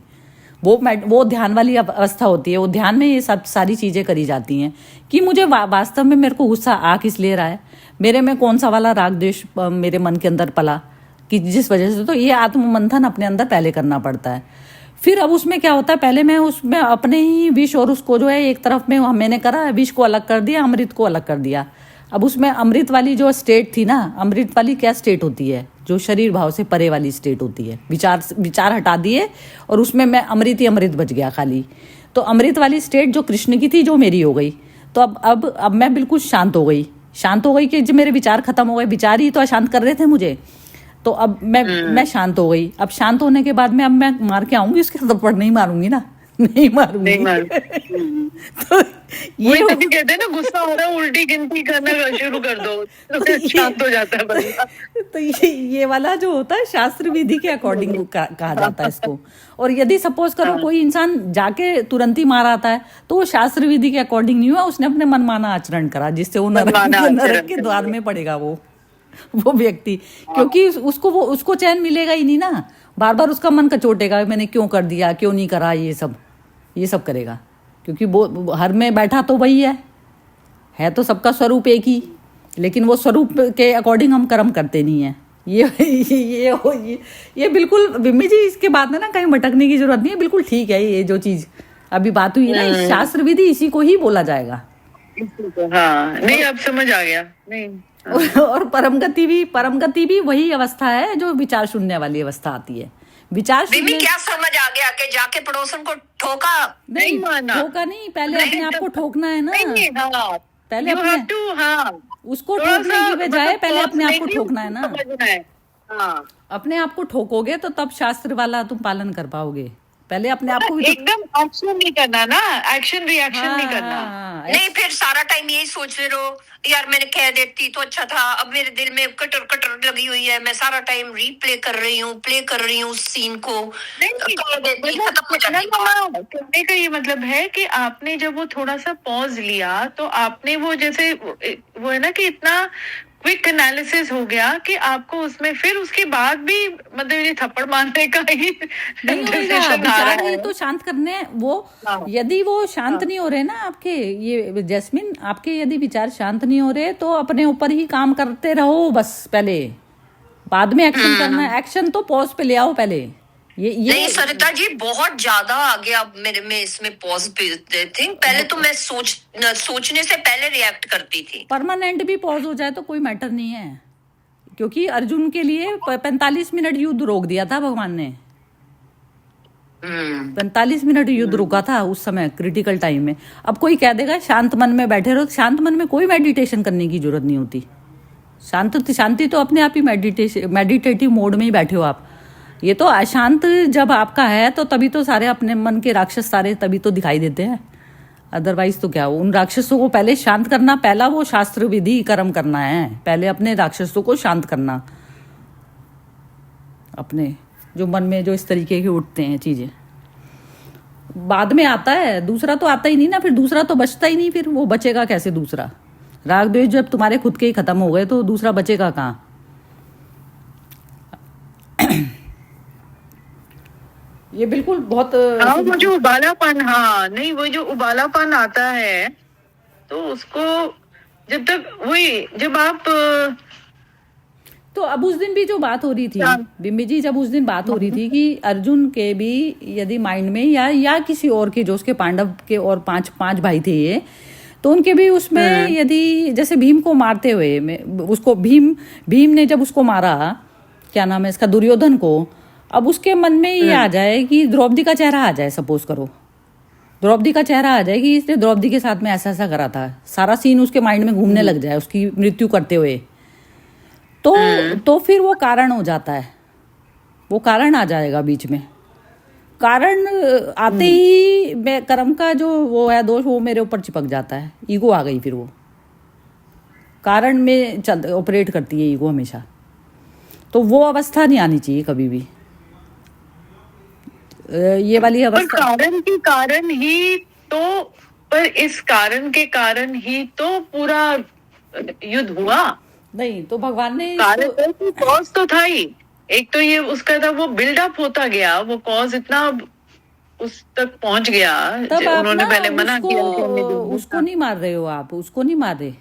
वो ध्यान वाली अवस्था होती है, वो ध्यान में ये सब सारी चीजें करी जाती हैं कि मुझे वास्तव में मेरे को गुस्सा आ किस ले रहा है, मेरे में कौन सा वाला राग द्वेष मेरे मन के अंदर पला कि जिस वजह से, तो ये आत्ममंथन अपने अंदर पहले करना पड़ता है। फिर अब उसमें क्या होता है, पहले मैं उसमें अपने ही विष और उसको जो है एक तरफ में मैंने करा, विष को अलग कर दिया, अमृत को अलग कर दिया। अब उसमें अमृत वाली जो स्टेट थी ना, अमृत वाली क्या स्टेट होती है, जो शरीर भाव से परे वाली स्टेट होती है, विचार हटा दिए और उसमें मैं अमृत ही अमृत बच गया खाली। तो अमृत वाली स्टेट जो कृष्ण की थी जो मेरी हो गई। तो अब मैं बिल्कुल शांत हो गई कि जो मेरे विचार खत्म हो गए, विचार ही तो अशांत कर रहे थे मुझे। तो अब मैं शांत हो गई। अब शांत होने के बाद में अब मैं मार के आऊंगी उसके थप्पड़, नहीं मारूंगी ना, नहीं मारूंगी। तो ये कहते हैं ना, गुस्सा हो रहा है उल्टी गिनती करना शुरू कर दो तो शांत हो जाता है बंदा। तो ये वाला जो होता है शास्त्र विधि के अकॉर्डिंग कहा जाता है इसको। और यदि सपोज करो कोई इंसान जाके तुरंत ही मार आता है तो वो शास्त्र विधि के अकॉर्डिंग नहीं हुआ, उसने अपने मनमाना आचरण करा जिससे वो नरक के द्वार में पड़ेगा वो व्यक्ति, क्योंकि उसको चैन मिलेगा ही नहीं ना, बार बार उसका मन कचोटेगा, मैंने क्यों कर दिया, क्यों नहीं करा, ये सब करेगा, क्योंकि वो हर में बैठा तो वही है तो सबका स्वरूप एक ही, लेकिन वो स्वरूप के अकॉर्डिंग हम कर्म करते नहीं है। ये बिल्कुल बिम्मी जी, इसके बाद में ना कहीं भटकने की जरूरत नहीं है, बिल्कुल ठीक है। ये जो चीज अभी बात हुई ना, शास्त्र विधि इसी को ही बोला जाएगा। हाँ, नहीं अब समझ आ गया। नहीं और परम गति भी वही अवस्था है जो विचार शून्य वाली अवस्था आती है। विचार शून्य क्या समझ आ गया कि जाके पड़ोसन को ठोका? नहीं माना, ठोका नहीं, पहले अपने आप को ठोकना है ना। पहले उसको ठोकने की बजाय पहले अपने आप को ठोकना है ना। अपने आप को ठोकोगे तो तब शास्त्र वाला तुम पालन कर पाओगे। पहले अपने आप को एकदम एक्शन नहीं करना ना, एक्शन रिएक्शन नहीं करना। नहीं, फिर सारा टाइम यही सोच रहे रहो, यार मैंने कह देती तो अच्छा था, अब मेरे दिल में कटर लगी हुई है, मैं सारा टाइम प्ले कर रही हूँ उस सीन को। कहने का ये मतलब है कि आपने जब वो थोड़ा सा पॉज लिया तो आपने वो जैसे वो है ना कि इतना क्विक एनालिसिस हो गया कि आपको उसमें फिर उसके बाद भी मतलब ये थप्पड़ मारने का ही डिसीजन आ रहा है। तो शांत करने वो यदि वो शांत नहीं हो रहे ना आपके, ये जैस्मिन आपके यदि विचार शांत नहीं हो रहे तो अपने ऊपर ही काम करते रहो बस, पहले बाद में एक्शन करना है। एक्शन तो पॉज पे ले आओ पहले। ये नहीं सरिता जी, बहुत ज्यादा आ गया मेरे में इसमें पॉज पे थिंक। पहले तो मैं सोचने से पहले रिएक्ट करती थी। परमानेंट भी पॉज हो जाए तो कोई मैटर नहीं है, क्योंकि अर्जुन के लिए 45 मिनट युद्ध रोक दिया था भगवान ने। 45 मिनट युद्ध रुका था उस समय क्रिटिकल टाइम में। अब कोई कह देगा शांत मन में बैठे रहो, शांत मन में कोई मेडिटेशन करने की जरूरत नहीं होती। शांति तो अपने आप ही मेडिटेटिव मोड में ही बैठे हो आप। ये तो अशांत जब आपका है तो तभी तो सारे अपने मन के राक्षस सारे तभी तो दिखाई देते हैं, अदरवाइज तो क्या, उन राक्षसों को पहले शांत करना, पहला वो शास्त्र विधि कर्म करना है, पहले अपने राक्षसों को शांत करना, अपने जो मन में जो इस तरीके के उठते हैं चीजें। बाद में आता है, दूसरा तो आता ही नहीं ना, फिर दूसरा तो बचता ही नहीं, फिर वो बचेगा कैसे दूसरा? राग द्वेष जब तुम्हारे खुद के ही खत्म हो गए तो दूसरा बचेगा कहाँ? ये बिल्कुल बहुत वो जो उबालापन, नहीं वो जो उबालापन आता है तो उसको जब तक जब आप तो अब उस दिन भी जो बात हो रही थी बिम्बी जी, जब उस दिन बात हो रही थी कि अर्जुन के भी यदि माइंड में या किसी और के जो उसके पांडव के और पांच भाई थे ये, तो उनके भी उसमें यदि जैसे भीम को मारते हुए उसको भीम ने जब उसको मारा, क्या नाम है इसका, दुर्योधन को, अब उसके मन में ये आ जाए कि द्रौपदी का चेहरा आ जाए, सपोज करो द्रौपदी का चेहरा आ जाए कि इसने द्रौपदी के साथ में ऐसा ऐसा करा था, सारा सीन उसके माइंड में घूमने लग जाए उसकी मृत्यु करते हुए, तो फिर वो कारण हो जाता है, वो कारण आ जाएगा बीच में। कारण आते ही मैं कर्म का जो वो है दोष, वो मेरे ऊपर चिपक जाता है, ईगो आ गई, फिर वो कारण में ऑपरेट करती है ईगो हमेशा। तो वो अवस्था नहीं आनी चाहिए कभी भी, ये वाली पर अवस्था। कारण के कारण ही तो, पर इस कारण के कारण ही तो पूरा युद्ध हुआ। नहीं तो भगवान ने कारण तो कॉज तो था ही, एक तो ये उसका था, वो बिल्डअप होता गया, वो कॉज इतना उस तक पहुंच गया। तब आप उन्होंने ना पहले मना किया कि हमने दूर उसको नहीं मार रहे हो आप, उसको नहीं मार रहे,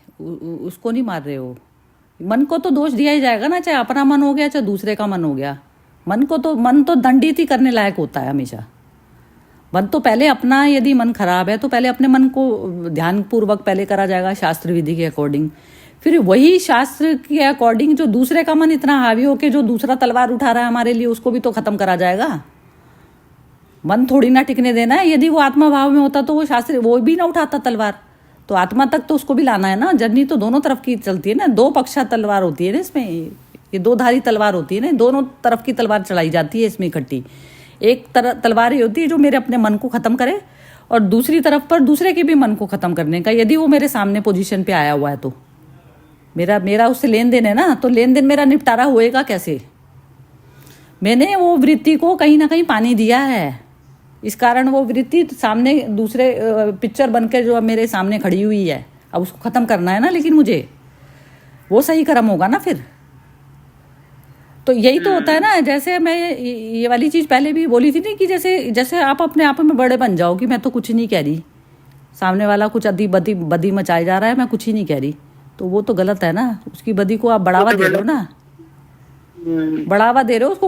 उसको नहीं मार रहे हो। मन को तो दोष दिया ही जाएगा ना, चाहे अपना मन हो गया चाहे दूसरे का मन हो गया। मन तो दंडित ही करने लायक होता है हमेशा। मन तो पहले अपना, यदि मन खराब है तो पहले अपने मन को ध्यान पूर्वक पहले करा जाएगा शास्त्र विधि के अकॉर्डिंग, फिर वही शास्त्र के अकॉर्डिंग जो दूसरे का मन इतना हावी हो के जो दूसरा तलवार उठा रहा है हमारे लिए, उसको भी तो खत्म करा जाएगा। मन थोड़ी ना टिकने देना है, यदि वो आत्मा भाव में होता तो वो शास्त्र वो भी ना उठाता तलवार, तो आत्मा तक तो उसको भी लाना है ना। जर्नी तो दोनों तरफ की चलती है ना, दो पक्षा तलवार होती है ना इसमें, ये दो धारी तलवार होती है ना, दोनों तरफ की तलवार चलाई जाती है इसमें इकट्ठी। एक तलवार ये होती है जो मेरे अपने मन को खत्म करे, और दूसरी तरफ पर दूसरे के भी मन को खत्म करने का, यदि वो मेरे सामने पोजीशन पे आया हुआ है तो मेरा उससे लेन देन है ना, तो लेन देन मेरा निपटारा होएगा कैसे? मैंने वो वृत्ति को कहीं ना कहीं पानी दिया है, इस कारण वो वृत्ति सामने दूसरे पिक्चर बन के जो मेरे सामने खड़ी हुई है, अब उसको खत्म करना है ना, लेकिन मुझे वो सही कर्म होगा ना फिर। तो यही तो होता है ना, जैसे मैं ये वाली चीज़ पहले भी बोली थी ना कि जैसे आप अपने आप में बड़े बन जाओ कि मैं तो कुछ नहीं कह रही, सामने वाला कुछ अति बदी मचाई जा रहा है, मैं कुछ ही नहीं कह रही, तो वो तो गलत है ना। उसकी बदी को आप बढ़ावा दे रहे हो ना, बढ़ावा दे रहे हो उसको।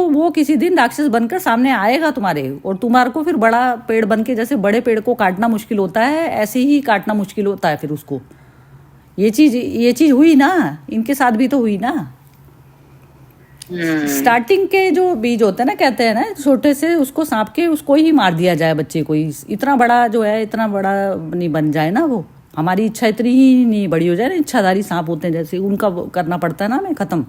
वो किसी दिन राक्षस बनकर सामने आएगा तुम्हारे, और तुम्हारे को फिर बड़ा पेड़ बन के, जैसे बड़े पेड़ को काटना मुश्किल होता है ऐसे ही काटना मुश्किल होता है फिर उसको। ये चीज हुई ना, इनके साथ भी तो हुई ना। स्टार्टिंग के जो बीज होते हैं ना, कहते हैं ना छोटे से उसको सांप के उसको ही मार दिया जाए बच्चे को ही, इतना बड़ा जो है इतना बड़ा नहीं बन जाए ना, वो हमारी इच्छा इतनी ही नहीं बड़ी हो जाए ना। इच्छाधारी सांप होते हैं जैसे, उनका करना पड़ता है ना हमें खत्म,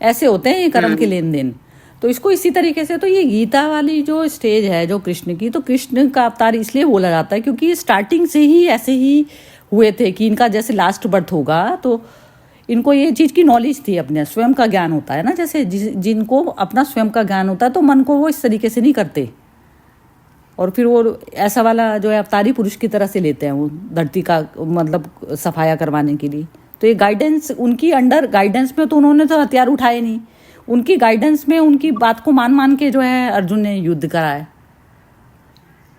ऐसे होते हैं ये कर्म के लेन देन। तो इसको इसी तरीके से, तो ये गीता वाली जो स्टेज है जो कृष्ण की, तो कृष्ण का अवतार इसलिए बोला जाता है क्योंकि स्टार्टिंग से ही ऐसे ही हुए थे कि इनका जैसे लास्ट बर्थ होगा तो इनको ये चीज़ की नॉलेज थी, अपने स्वयं का ज्ञान होता है ना, जैसे जिनको अपना स्वयं का ज्ञान होता है तो मन को वो इस तरीके से नहीं करते, और फिर वो ऐसा वाला जो है अवतारी पुरुष की तरह से लेते हैं वो धरती का मतलब सफाया करवाने के लिए। तो ये गाइडेंस उनकी अंडर गाइडेंस में, तो उन्होंने तो हथियार उठाए नहीं, उनकी गाइडेंस में उनकी बात को मान के जो है अर्जुन ने युद्ध कराया,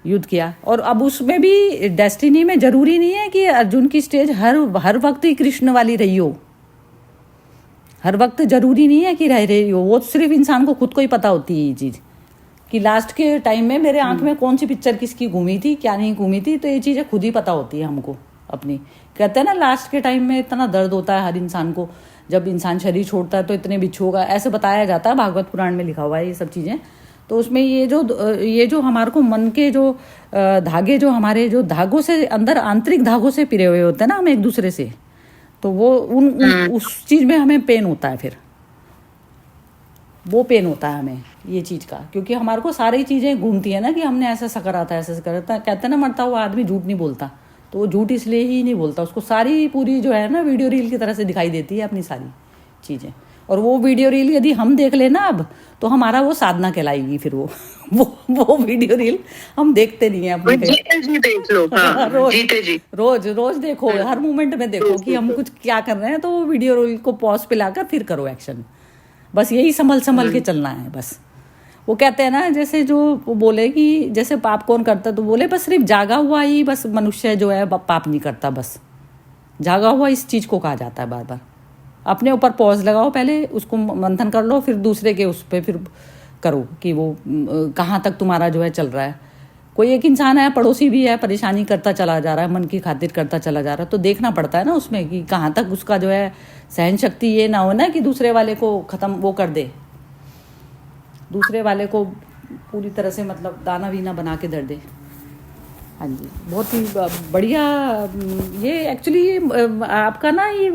युद्ध किया। और अब उसमें भी डेस्टिनी में जरूरी नहीं है कि अर्जुन की स्टेज हर वक्त ही कृष्ण वाली रही हो, हर वक्त जरूरी नहीं है कि रह रही हो। वो सिर्फ इंसान को खुद को ही पता होती है ये चीज़ कि लास्ट के टाइम में मेरे आंख में कौन सी पिक्चर किसकी घूमी थी, क्या नहीं घूमी थी, तो ये चीज़ें खुद ही पता होती है हमको अपनी। कहते हैं ना लास्ट के टाइम में इतना दर्द होता है हर इंसान को, जब इंसान शरीर छोड़ता है तो इतने बिच्छू होगा, ऐसे बताया जाता है, भागवत पुराण में लिखा हुआ है ये सब चीज़ें। तो उसमें ये जो हमारे को मन के जो धागे, जो हमारे जो धागों से अंदर आंतरिक धागों से पिरे हुए होते हैं ना हम एक दूसरे से, तो वो उस चीज़ में हमें पेन होता है, फिर वो पेन होता है हमें ये चीज़ का, क्योंकि हमारे को सारी चीज़ें घूमती है ना कि हमने ऐसा सा करा था, ऐसा सा करा था। कहते हैं ना मरता हुआ आदमी झूठ नहीं बोलता, तो वो झूठ इसलिए ही नहीं बोलता, उसको सारी पूरी जो है ना वीडियो रील की तरह से दिखाई देती है अपनी सारी चीज़ें। और वो वीडियो रील यदि हम देख लेना अब, तो हमारा वो साधना कहलाएगी फिर वो वीडियो रील हम देखते नहीं है अपने देख लो, हाँ, रोज देखो, हर मोमेंट में देखो कि हम कुछ क्या कर रहे हैं, तो वो वीडियो रील को पॉज पे लाकर फिर करो एक्शन। बस यही संभल के चलना है बस। वो कहते हैं ना जैसे जो वो बोले कि जैसे पाप कौन करता, तो बोले बस सिर्फ जागा हुआ ही बस मनुष्य जो है पाप नहीं करता, बस जागा हुआ इस चीज़ को कहा जाता है। बार बार अपने ऊपर पॉज लगाओ, पहले उसको मंथन कर लो, फिर दूसरे के उस पर फिर करो कि वो कहाँ तक तुम्हारा जो है चल रहा है। कोई एक इंसान है, पड़ोसी भी है, परेशानी करता चला जा रहा है, मन की खातिर करता चला जा रहा है, तो देखना पड़ता है ना उसमें कि कहाँ तक उसका जो है सहन शक्ति ये ना हो ना कि दूसरे वाले को ख़त्म वो कर दे, दूसरे वाले को पूरी तरह से मतलब दाना वीना बना के धर दे। हाँ जी, बहुत ही बढ़िया। ये एक्चुअली आपका ना ये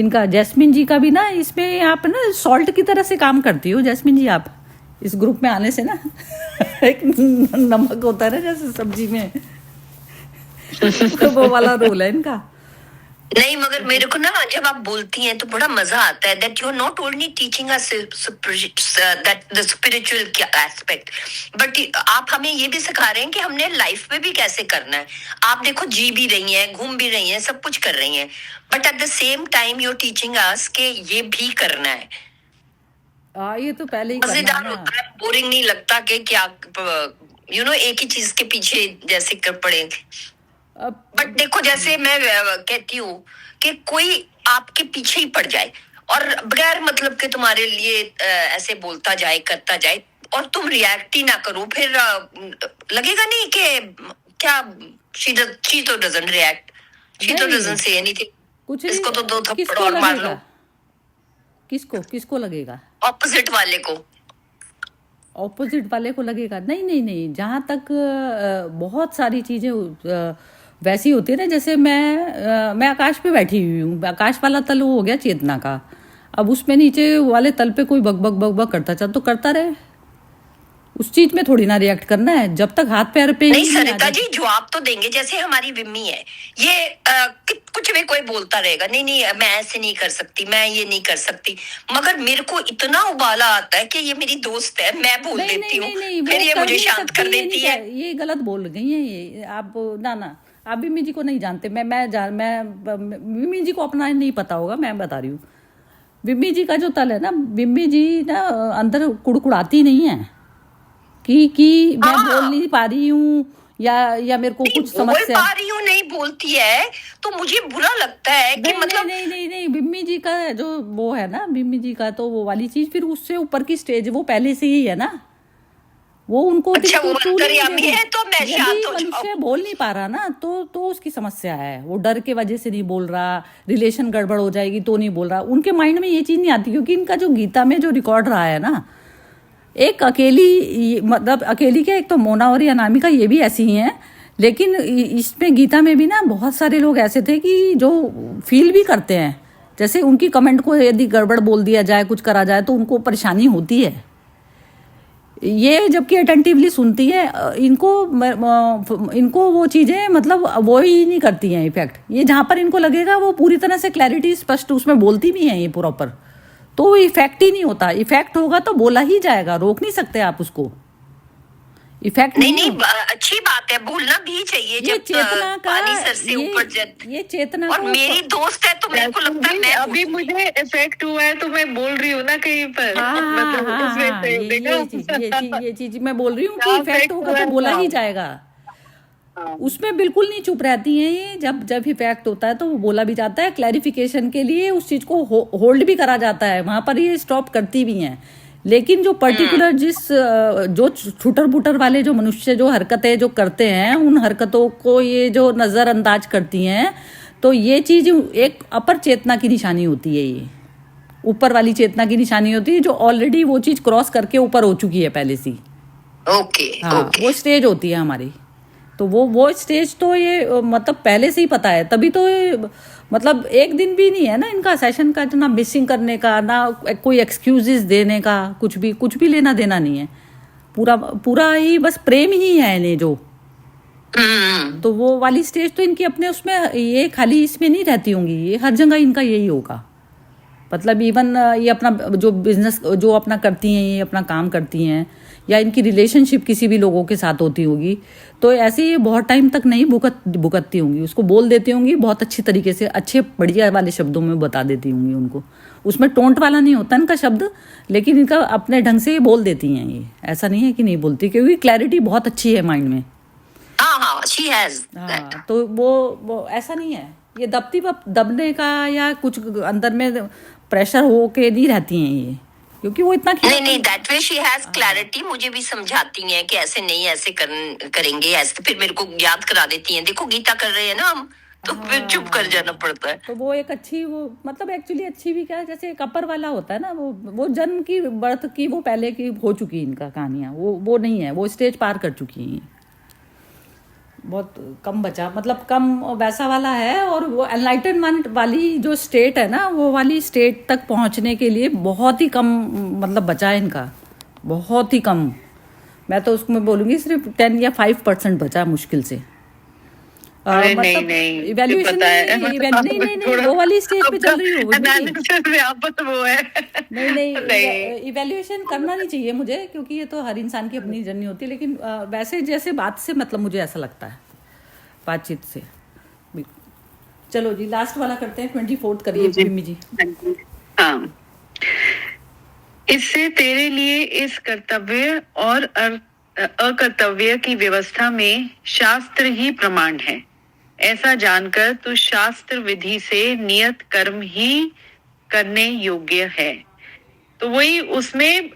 इनका जैस्मिन जी का भी ना इसमें आप ना सॉल्ट की तरह से काम करती हो जैस्मिन जी, आप इस ग्रुप में आने से ना एक नमक होता है ना जैसे सब्जी में तो वो वाला रोल है इनका। नहीं, मगर मेरे को ना जब आप बोलती हैं तो बड़ा मजा आता है that you are not only teaching us that the spiritual aspect, but आप हमें ये भी सिखा रहे हैं कि हमने लाइफ में भी कैसे करना है। आप देखो जी भी रही हैं, घूम भी रही हैं, सब कुछ कर रही हैं, but at the same time you are teaching us के ये भी करना है। ये तो पहले ही करना मजेदार होता है, बोरिंग नहीं लगता कि क्या यू नो एक ही चीज के पीछे जैसे कर पड़े। बट देखो जैसे मैं कहती हूँ कि कोई आपके पीछे ही पड़ जाए और बगैर मतलब के तुम्हारे लिए ऐसे बोलता जाए, करता जाए, और तुम रिएक्ट ही ना करो, फिर लगेगा नहीं कि क्या शी तो डजंट रिएक्ट, शी तो डजंट से एनीथिंग, कुछ इसको तो दो थप्पड़ किसको और मार लो। लगेगा, किसको लगेगा, ऑपोजिट वाले को, ऑपोजिट वाले को लगेगा। नहीं नहीं नहीं, जहाँ तक बहुत सारी चीज़ें वैसी होती है ना, जैसे मैं आकाश पे बैठी हुई हूँ, आकाश वाला तल वो हो गया चेतना का, अब उसमें नीचे वाले तल पे कोई बक बक बक बक करता चल तो करता रहे, उस चीज में थोड़ी ना रिएक्ट करना है जब तक हाथ पैर पे नहीं सरिता जी जवाब तो देंगे। जैसे हमारी विम्मी है, ये कुछ भी कोई बोलता रहेगा, नहीं नहीं मैं ऐसे नहीं कर सकती, मैं ये नहीं कर सकती, मगर मेरे को इतना उबाला आता है कि ये मेरी दोस्त है, मैं बोल देती हूँ, फिर ये मुझे शांत कर देती है। ये गलत बोल गई है ये आप, ना आप विम्मी जी को नहीं जानते, मैं विम्मी जी को अपना नहीं पता होगा, मैं बता रही हूँ। विम्मी जी का जो तल है ना, विम्मी जी ना अंदर कुड़कुड़ाती नहीं है कि मैं बोल नहीं पा रही हूँ या मेरे को कुछ समस्या पा रही हूँ, नहीं बोलती है तो मुझे बुरा लगता है कि नहीं, मतलब नहीं बिम्मी जी का जो वो है ना, बिम्मी जी का तो वो वाली चीज फिर उससे ऊपर की स्टेज वो पहले से ही है ना, वो उनको अच्छा वो अंतर्यामी है, तो मैं शांत हो जाऊं। मनुष्य बोल नहीं पा रहा ना तो उसकी समस्या है, वो डर के वजह से नहीं बोल रहा, रिलेशन गड़बड़ हो जाएगी तो नहीं बोल रहा, उनके माइंड में ये चीज नहीं आती, क्योंकि इनका जो गीता में जो रिकॉर्ड रहा है ना, एक अकेली मतलब अकेली क्या, एक तो मोना और अनामिका ये भी ऐसी ही हैं, लेकिन इसमें गीता में भी ना बहुत सारे लोग ऐसे थे कि जो फील भी करते हैं, जैसे उनकी कमेंट को यदि गड़बड़ बोल दिया जाए, कुछ करा जाए तो उनको परेशानी होती है, ये जबकि अटेंटिवली सुनती है, इनको वो चीज़ें मतलब वो ही नहीं करती हैं इफेक्ट, ये जहाँ पर इनको लगेगा वो पूरी तरह से क्लैरिटी स्पष्ट उसमें बोलती भी हैं ये प्रॉपर, तो इफेक्ट ही नहीं होता, इफेक्ट होगा तो बोला ही जाएगा, रोक नहीं सकते आप उसको, इफेक्ट नहीं अच्छी बात है, बोलना भी चाहिए जब चेतना का पानी सर से ऊपर ये चेतना और मेरी दोस्त है तो मेरे को लगता है मैं अभी मुझे इफेक्ट हुआ है तो मैं बोल रही हूँ ना कहीं पर, ये चीज मैं बोल रही हूँ कि इफेक्ट होगा तो बोला ही जाएगा, उसमें बिल्कुल नहीं चुप रहती हैं ये, जब इफेक्ट होता है तो वो बोला भी जाता है, क्लैरिफिकेशन के लिए उस चीज को होल्ड भी करा जाता है, वहां पर ये स्टॉप करती भी हैं, लेकिन जो पर्टिकुलर जो छुटर बुटर वाले जो मनुष्य जो हरकतें जो करते हैं, उन हरकतों को ये जो नजरअंदाज करती हैं, तो ये चीज एक अपर चेतना की निशानी होती है, ये ऊपर वाली चेतना की निशानी होती है जो ऑलरेडी वो चीज क्रॉस करके ऊपर हो चुकी है पहले से। ओके वो स्टेज होती है हमारी, तो वो स्टेज तो ये मतलब पहले से ही पता है, तभी तो ये मतलब एक दिन भी नहीं है ना इनका सेशन का, ना मिसिंग करने का, ना कोई एक्सक्यूजेस देने का, कुछ भी लेना देना नहीं है, पूरा ही बस प्रेम ही है इन्हें जो, तो वो वाली स्टेज तो इनकी अपने उसमें, ये खाली इसमें नहीं रहती होंगी, ये हर जगह इनका यही होगा, मतलब इवन ये अपना जो बिजनेस जो अपना करती हैं, ये अपना काम करती हैं, या इनकी रिलेशनशिप किसी भी लोगों के साथ होती होगी, तो ऐसे ये बहुत टाइम तक नहीं भुगतती होंगी, उसको बोल देती होंगी बहुत अच्छी तरीके से, अच्छे बढ़िया वाले शब्दों में बता देती होंगी उनको, उसमें टोंट वाला नहीं होता इनका शब्द, लेकिन इनका अपने ढंग से ये बोल देती हैं, ये ऐसा नहीं है कि नहीं बोलती, क्योंकि क्लैरिटी बहुत अच्छी है माइंड में। she has हाँ, तो वो ऐसा नहीं है, ये दबने का या कुछ अंदर में प्रेशर हो के नहीं रहती हैं, क्योंकि वो इतना नहीं नहीं, that way she has clarity. मुझे भी समझाती हैं कि ऐसे नहीं, ऐसे करेंगे ऐसे, फिर मेरे को याद करा देती हैं, देखो गीता कर रहे हैं ना हम, तो फिर चुप कर जाना पड़ता है। तो वो एक अच्छी, वो मतलब एक्चुअली अच्छी भी क्या है, जैसे एक अपर वाला होता है ना, वो जन्म की बर्थ की वो पहले की हो चुकी इनका कहानियाँ, वो नहीं है, वो स्टेज पार कर चुकी हैं, बहुत कम बचा, मतलब कम वैसा वाला है। और वो एनलाइटनमेंट वाली जो स्टेट है ना, वो वाली स्टेट तक पहुंचने के लिए बहुत ही कम मतलब बचा है इनका, बहुत ही कम। मैं तो उसको मैं बोलूँगी सिर्फ 10 या 5% बचा मुश्किल से। अरे मतलब नहीं, इवैल्यूएशन पता है, नहीं वो वाली स्टेज पे चल रही हो एनालिसिस में आप वो है। नहीं इवैल्यूएशन करना नहीं चाहिए मुझे, क्योंकि ये तो हर इंसान की अपनी जर्नी होती है, लेकिन वैसे जैसे बात से मतलब मुझे ऐसा लगता है, बातचीत से। चलो जी लास्ट वाला करते हैं, 24 करिए मिमी जी। हाँ, इससे तेरे लिए इस कर्तव्य और अकर्तव्य की व्यवस्था में शास्त्र ही प्रमाण है। ऐसा जानकर तू शास्त्र विधि से नियत कर्म ही करने योग्य है। तो वही उसमें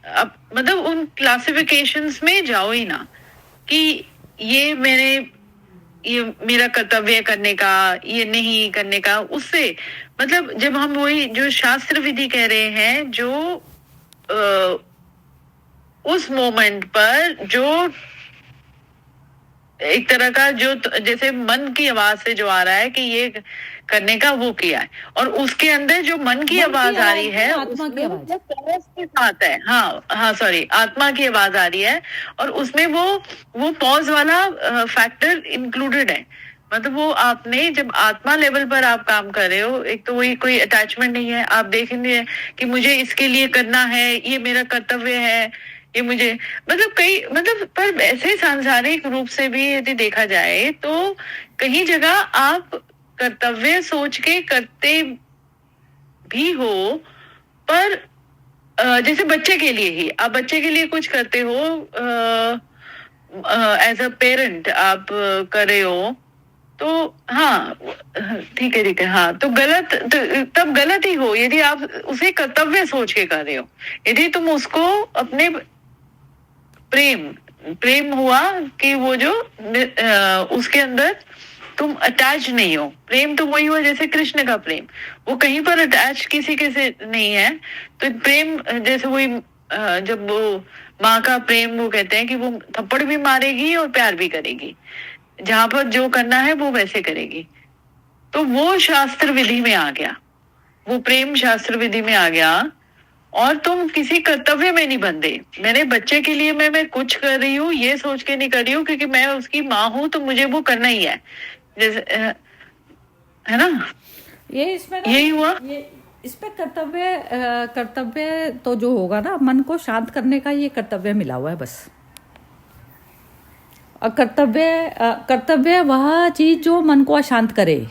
मतलब उन क्लासिफिकेशंस में जाओ ही ना कि ये मेरा कर्तव्य करने का, ये नहीं करने का। उससे मतलब जब हम वही जो शास्त्र विधि कह रहे हैं, जो उस मोमेंट पर जो एक तरह का जो जैसे मन की आवाज से जो आ रहा है कि ये करने का, वो किया है, और उसके अंदर जो मन की आवाज आ रही है आत्मा की आवाज के साथ है। हाँ सॉरी, आत्मा की आवाज आ रही है, और उसमें वो पॉज वाला फैक्टर इंक्लूडेड है। मतलब वो आपने जब आत्मा लेवल पर आप काम कर रहे हो, एक तो वही कोई अटैचमेंट नहीं है, आप देखेंगे कि मुझे इसके लिए करना है, ये मेरा कर्तव्य है, ये मुझे मतलब कई मतलब पर ऐसे सांसारिक रूप से भी यदि देखा जाए तो कहीं जगह आप कर्तव्य सोच के करते भी हो, पर जैसे बच्चे के लिए ही आप बच्चे के लिए कुछ करते हो, एज अ पेरेंट आप कर रहे हो, तो हाँ ठीक है हाँ, तो गलत तो, तब गलत ही हो यदि आप उसे कर्तव्य सोच के कर रहे हो। यदि तुम उसको अपने प्रेम हुआ कि वो जो उसके अंदर तुम अटैच नहीं हो, प्रेम तो वही हुआ जैसे कृष्ण का प्रेम, वो कहीं पर अटैच किसी के से नहीं है। तो प्रेम जैसे वही जब वो माँ का प्रेम, वो कहते हैं कि वो थप्पड़ भी मारेगी और प्यार भी करेगी, जहां पर जो करना है वो वैसे करेगी। तो वो शास्त्र विधि में आ गया, वो प्रेम शास्त्र विधि में आ गया, और तुम किसी कर्तव्य में नहीं बंधे। मेरे बच्चे के लिए मैं कुछ कर रही हूँ ये सोच के नहीं कर रही हूँ क्योंकि मैं उसकी माँ हूँ तो मुझे वो करना ही है, जैसे है ना, ये इसमें यही हुआ। ये इस पे कर्तव्य तो जो होगा ना, मन को शांत करने का ये कर्तव्य मिला हुआ है बस। कर्तव्य वह चीज जो मन को अशांत करे,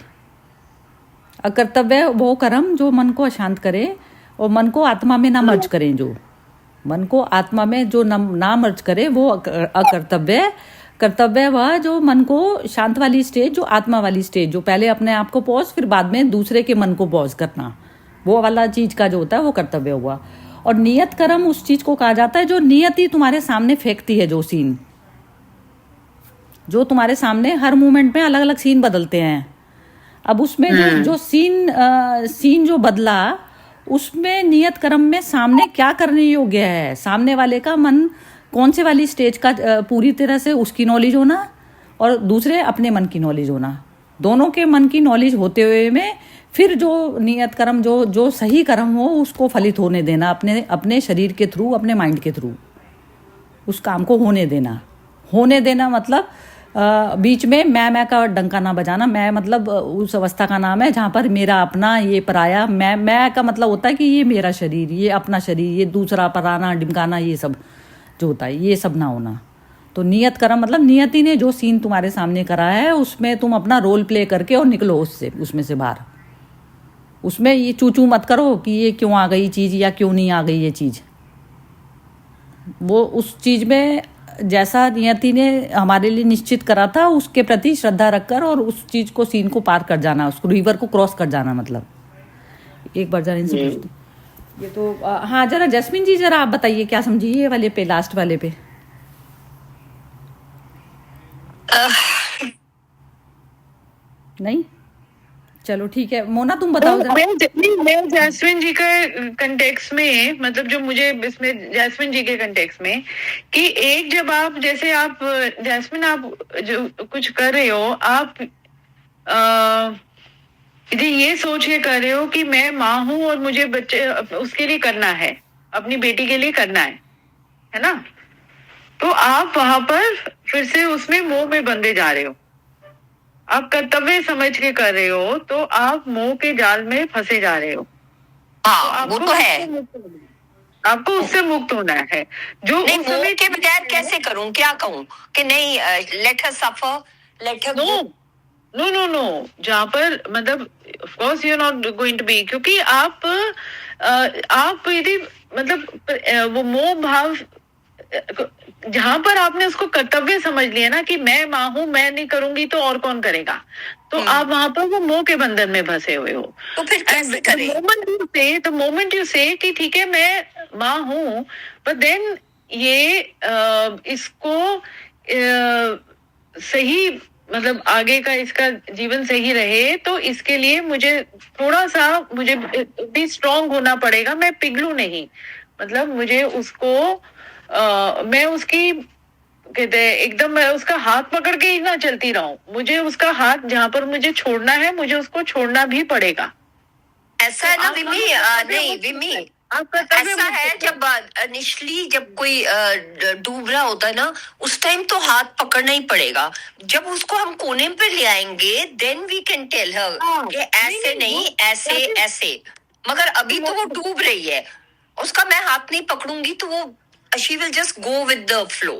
अकर्तव्य वो कर्म जो मन को अशांत करे और मन को आत्मा में ना मर्ज करें, जो मन को आत्मा में जो ना मर्ज करे वो अकर्तव्य। कर्तव्य वह जो मन को शांत वाली स्टेज, जो आत्मा वाली स्टेज, जो पहले अपने आप को पॉज फिर बाद में दूसरे के मन को पॉज करना, वो वाला चीज का जो होता है वो कर्तव्य हुआ। और नियत कर्म उस चीज को कहा जाता है जो नियति तुम्हारे सामने फेंकती है, जो सीन जो तुम्हारे सामने हर मोमेंट में अलग अलग सीन बदलते हैं। अब उसमें जो सीन जो बदला, उसमें नियत कर्म में सामने क्या करने योग्य है, सामने वाले का मन कौन से वाली स्टेज का पूरी तरह से उसकी नॉलेज होना और दूसरे अपने मन की नॉलेज होना, दोनों के मन की नॉलेज होते हुए में फिर जो नियत कर्म जो सही कर्म हो उसको फलित होने देना, अपने शरीर के थ्रू, अपने माइंड के थ्रू उस काम को होने देना मतलब बीच में मैं का डंका ना बजाना। मैं मतलब उस अवस्था का नाम है जहाँ पर मेरा अपना, ये पराया। मैं का मतलब होता है कि ये मेरा शरीर, ये अपना शरीर, ये दूसरा पराना डिमकाना, ये सब जो होता है ये सब ना होना। तो नियत कर्म मतलब नियति ने जो सीन तुम्हारे सामने करा है उसमें तुम अपना रोल प्ले करके और निकलो उसमें से बाहर। उसमें ये चूचू मत करो कि ये क्यों आ गई चीज़ या क्यों नहीं आ गई ये चीज़। वो उस चीज़ में जैसा नियति ने हमारे लिए निश्चित करा था उसके प्रति श्रद्धा रखकर और उस चीज़ को, सीन को पार कर जाना, उस रिवर को क्रॉस कर जाना। मतलब एक बार जरा इनसे पूछते ये तो हाँ, जरा जैस्मिन जी जरा आप बताइए क्या समझिए ये वाले पे, लास्ट वाले पे। नहीं, चलो ठीक है, मोना तुम बताओ जरा। मैं जैस्मिन जी का कंटेक्स में, मतलब जो मुझे इसमें जैस्मिन जी के कंटेक्स में, कि एक जब आप जैसे आप जैस्मिन आप जो कुछ कर रहे हो, आप जी ये सोच के कर रहे हो कि मैं माँ हूं और मुझे बच्चे उसके लिए करना है, अपनी बेटी के लिए करना है ना। तो आप वहां पर फिर से उसमें मोह में बंधे जा रहे हो, आप कर्तव्य समझ के कर रहे हो, तो आप मोह के जाल में फंसे जा रहे हो। हाँ वो तो है। आपको उससे मुक्त होना है। जो नहीं, उस मोह समय के बगैर कैसे करूं, क्या कहूं कि नहीं let her suffer, let her know जहाँ पर मतलब of course you are not going to be, क्योंकि आप यदि मतलब वो मोह भाव जहां पर आपने उसको कर्तव्य समझ लिया ना कि मैं माँ हूं, मैं नहीं करूंगी तो और कौन करेगा, तो आप वहां पर वो मोह के बंधन में फंसे हुए हो। तो फिर कैसे करें? द मोमेंट यू से कि ठीक है मैं माँ हूं, बट देन ये इसको सही मतलब आगे का इसका जीवन सही रहे, तो इसके लिए मुझे थोड़ा सा मुझे भी स्ट्रांग होना पड़ेगा, मैं पिघलू नहीं, मतलब मुझे उसको मैं उसकी कहते हैं एकदम मैं उसका हाथ पकड़ के ही ना चलती रहूं, मुझे उसका हाथ जहां पर मुझे छोड़ना है मुझे उसको छोड़ना भी पड़ेगा। ऐसा है ना विमी, नहीं विमी, ऐसा है जब इनिशियली जब कोई डूब रहा होता है ना, उस टाइम तो हाथ पकड़ना ही पड़ेगा। जब उसको हम कोने पे ले आएंगे then we can tell her कि ऐसे नहीं, ऐसे ऐसे। मगर अभी तो वो डूब रही है, उसका मैं हाथ नहीं पकड़ूंगी तो वो she will just go with the flow.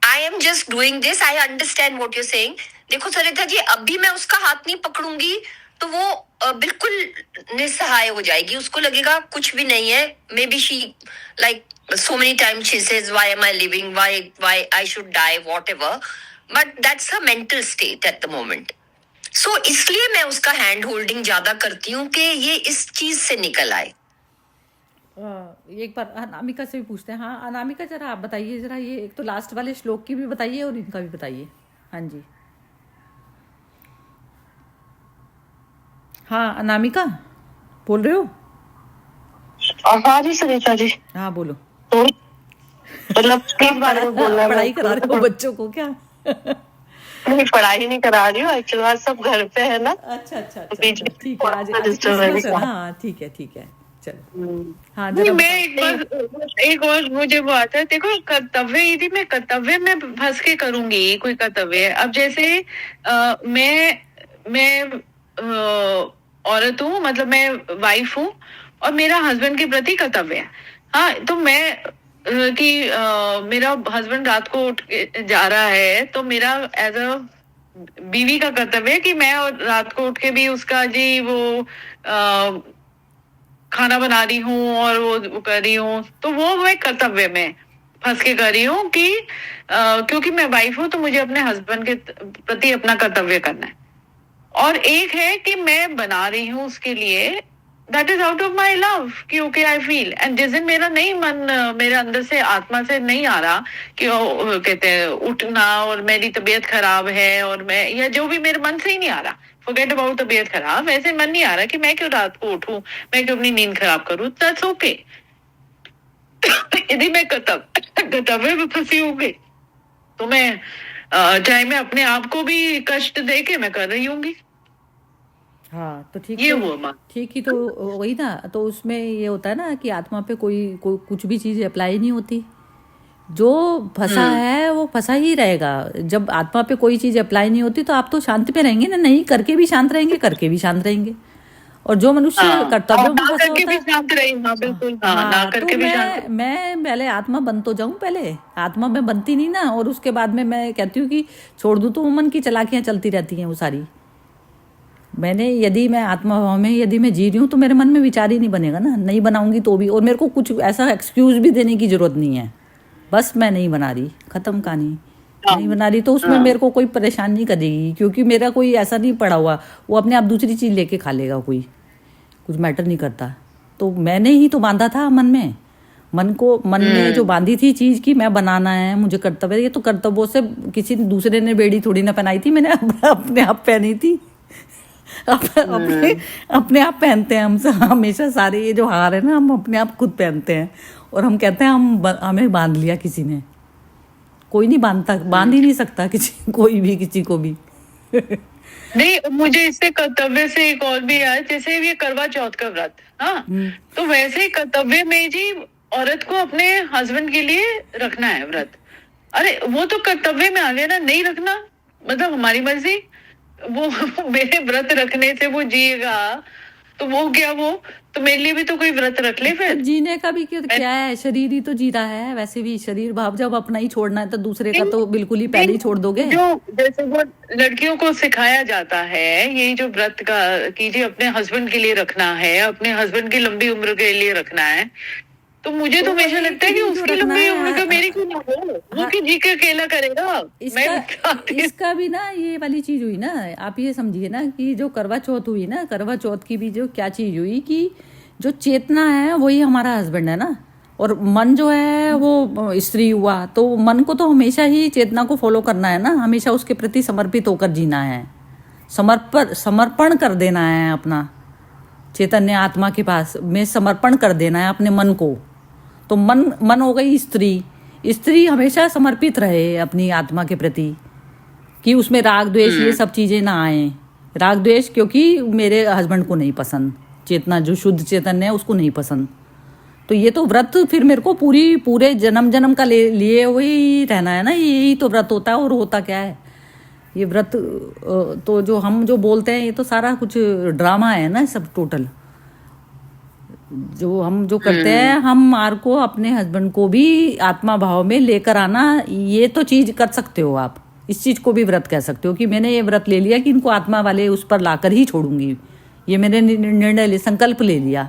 I am just doing this, I understand what you saying. देखो सरिता जी, अभी मैं उसका हाथ नहीं पकड़ूंगी तो वो बिल्कुल निस्सहाय हो जाएगी, उसको लगेगा कुछ भी नहीं है। May be she like so many times she says why am I living, why I should die, whatever, but that's her mental state at the moment. So इसलिए मैं उसका हैंड होल्डिंग ज्यादा करती हूँ कि ये इस चीज से निकल आए। एक बार अनामिका से भी पूछते हैं। हाँ अनामिका जरा आप बताइए जरा, ये एक तो लास्ट वाले श्लोक की भी बताइए और इनका भी बताइए। हाँ जी, हाँ अनामिका बोल रहे हो? हाँ जी सुनीता जी। हाँ बोलो। तो मतलब किस बारे में बोलना है? पढ़ाई करा रहे हो बच्चों को क्या? नहीं पढ़ाई नहीं करा रही हूँ, एक्चुअली आज सब घर पे है ना। अच्छा अच्छा अच्छा, बीच में ठीक है, आज क्रिसमस है। हाँ ठीक है ठीक है, चलो। हाँ जरा मैं एक और मुझे वो आता है, देखो कर्तव्य यदि मैं कर्तव्य में फंस के करूंगी कोई कर्तव्य, अब जैसे मैं औरत हूँ, मतलब मैं वाइफ हूँ और मेरा हस्बैंड के प्रति कर्तव्य है। हाँ तो मैं कि मेरा हस्बैंड रात को उठ के जा रहा है, तो मेरा एज अ बीवी का कर्तव्य है कि मैं और रात को उठ के भी उसका जी वो खाना बना रही हूँ और वो कर रही हूँ, तो वो मैं कर्तव्य में फंस के कर रही हूँ कि क्योंकि मैं वाइफ हूँ तो मुझे अपने हस्बैंड के प्रति अपना कर्तव्य करना है। और एक है कि मैं बना रही हूँ उसके लिए, that is out of my love, कि ओके आई फील, एंड जिस दिन मेरा नहीं मन मेरे अंदर से आत्मा से नहीं आ रहा कि कहते हैं उठना और मेरी तबीयत खराब है और मैं या जो भी मेरे मन से ही नहीं आ रहा, फॉरगेट अबाउट तबीयत खराब, ऐसे मन नहीं आ रहा कि मैं क्यों रात को उठूं, मैं क्यों अपनी नींद खराब करूं, दैट्स ओके। यदि मैं कर्तव्य में फंसी होंगी तो मैं चाहे मैं अपने आप को भी कष्ट दे के मैं कर रही होंगी। हाँ तो ठीक, ये तो हुआ माँ। ठीक ही तो वही ना, तो उसमें ये होता है ना कि आत्मा पे कोई कुछ भी चीज़ अप्लाई नहीं होती, जो फंसा है वो फंसा ही रहेगा। जब आत्मा पे कोई चीज़ अप्लाई नहीं होती तो आप तो शांति पे रहेंगे ना, नहीं करके भी शांत रहेंगे, करके भी शांत रहेंगे। और जो मनुष्य कर्तव्य में फंसा होता है, तो मैं पहले आत्मा बन तो जाऊं, पहले आत्मा में बनती नहीं ना, और उसके बाद में मैं कहती हूँ कि छोड़ दूं, तो मन की चलाकियाँ चलती रहती हैं वो सारी। मैंने यदि मैं आत्मा भाव में यदि मैं जी रही हूँ तो मेरे मन में विचार ही नहीं बनेगा ना, नहीं बनाऊंगी तो भी, और मेरे को कुछ ऐसा एक्सक्यूज भी देने की जरूरत नहीं है, बस मैं नहीं बना रही, खत्म कहानी। नहीं बना रही तो उसमें मेरे को कोई परेशान नहीं करेगी, क्योंकि मेरा कोई ऐसा नहीं पड़ा हुआ वो अपने आप दूसरी चीज लेके खा लेगा कोई, कुछ मैटर नहीं करता। तो मैंने ही तो बांधा था मन में, मन में जो बांधी थी चीज की मैं बनाना है, मुझे कर्तव्य, ये तो कर्तव्यों से किसी दूसरे ने बेड़ी थोड़ी ना पहनाई थी, मैंने अपने आप पहनी थी। अपने आप पहनते हैं हम हमेशा सारे ये जो हार है ना, हम अपने आप खुद पहनते हैं और हम कहते हैं हमें बांध लिया किसी ने। कोई नहीं बांधता, बांध ही नहीं सकता किसी कोई भी किसी को भी। नहीं, मुझे इससे कर्तव्य से एक और भी याद, जैसे ये करवा चौथ का व्रत, हाँ, तो वैसे ही कर्तव्य में जी औरत को अपने हस्बैंड के लिए रखना है व्रत। अरे वो तो कर्तव्य में आ गया ना, नहीं रखना मतलब हमारी मर्जी, वो मेरे व्रत रखने से वो जिएगा तो वो क्या, वो तो मेरे लिए भी तो कोई व्रत रख ले फिर। जीने का भी क्या है, शरीर ही तो जी रहा है। वैसे भी शरीर भाव जब अपना ही छोड़ना है तो दूसरे का तो बिल्कुल ही पहले ही छोड़ दोगे। जो जैसे वो लड़कियों को सिखाया जाता है, यही जो व्रत का कीजिए, अपने हस्बैंड के लिए रखना है, अपने हस्बैंड की लंबी उम्र के लिए रखना है, तो मुझे तो हमेशा लगता है कि उसकी लंबी उम्र का मेरी क्यों ना हो, वो कि जी के अकेला करेगा। इसका भी ना ये वाली चीज हुई ना, आप ये समझिए ना कि जो करवा चौथ हुई ना, करवा चौथ की भी जो क्या चीज हुई कि जो चेतना है वही हमारा हस्बैंड है ना, और मन जो है वो स्त्री हुआ। तो मन को तो हमेशा ही चेतना को फॉलो करना है ना, हमेशा उसके प्रति समर्पित होकर जीना है, समर्पण कर देना है अपना चैतन्य आत्मा के पास में, समर्पण कर देना है अपने मन को। तो मन हो गई स्त्री हमेशा समर्पित रहे अपनी आत्मा के प्रति, कि उसमें राग द्वेष ये सब चीजें ना आए। राग द्वेष क्योंकि मेरे हस्बैंड को नहीं पसंद, चेतना जो शुद्ध चेतन है उसको नहीं पसंद। तो ये तो व्रत फिर मेरे को पूरे जन्म का लिए हुए ही रहना है ना, यही तो व्रत होता है। और होता क्या है ये व्रत, तो जो हम जो बोलते हैं ये तो सारा कुछ ड्रामा है ना, सब टोटल जो हम जो करते हैं। हम मार को अपने हस्बैंड को भी आत्मा भाव में लेकर आना, ये तो चीज कर सकते हो आप, इस चीज को भी व्रत कह सकते हो कि मैंने ये व्रत ले लिया कि इनको आत्मा वाले उस पर लाकर ही छोड़ूंगी, ये मैंने निर्णय संकल्प ले लिया।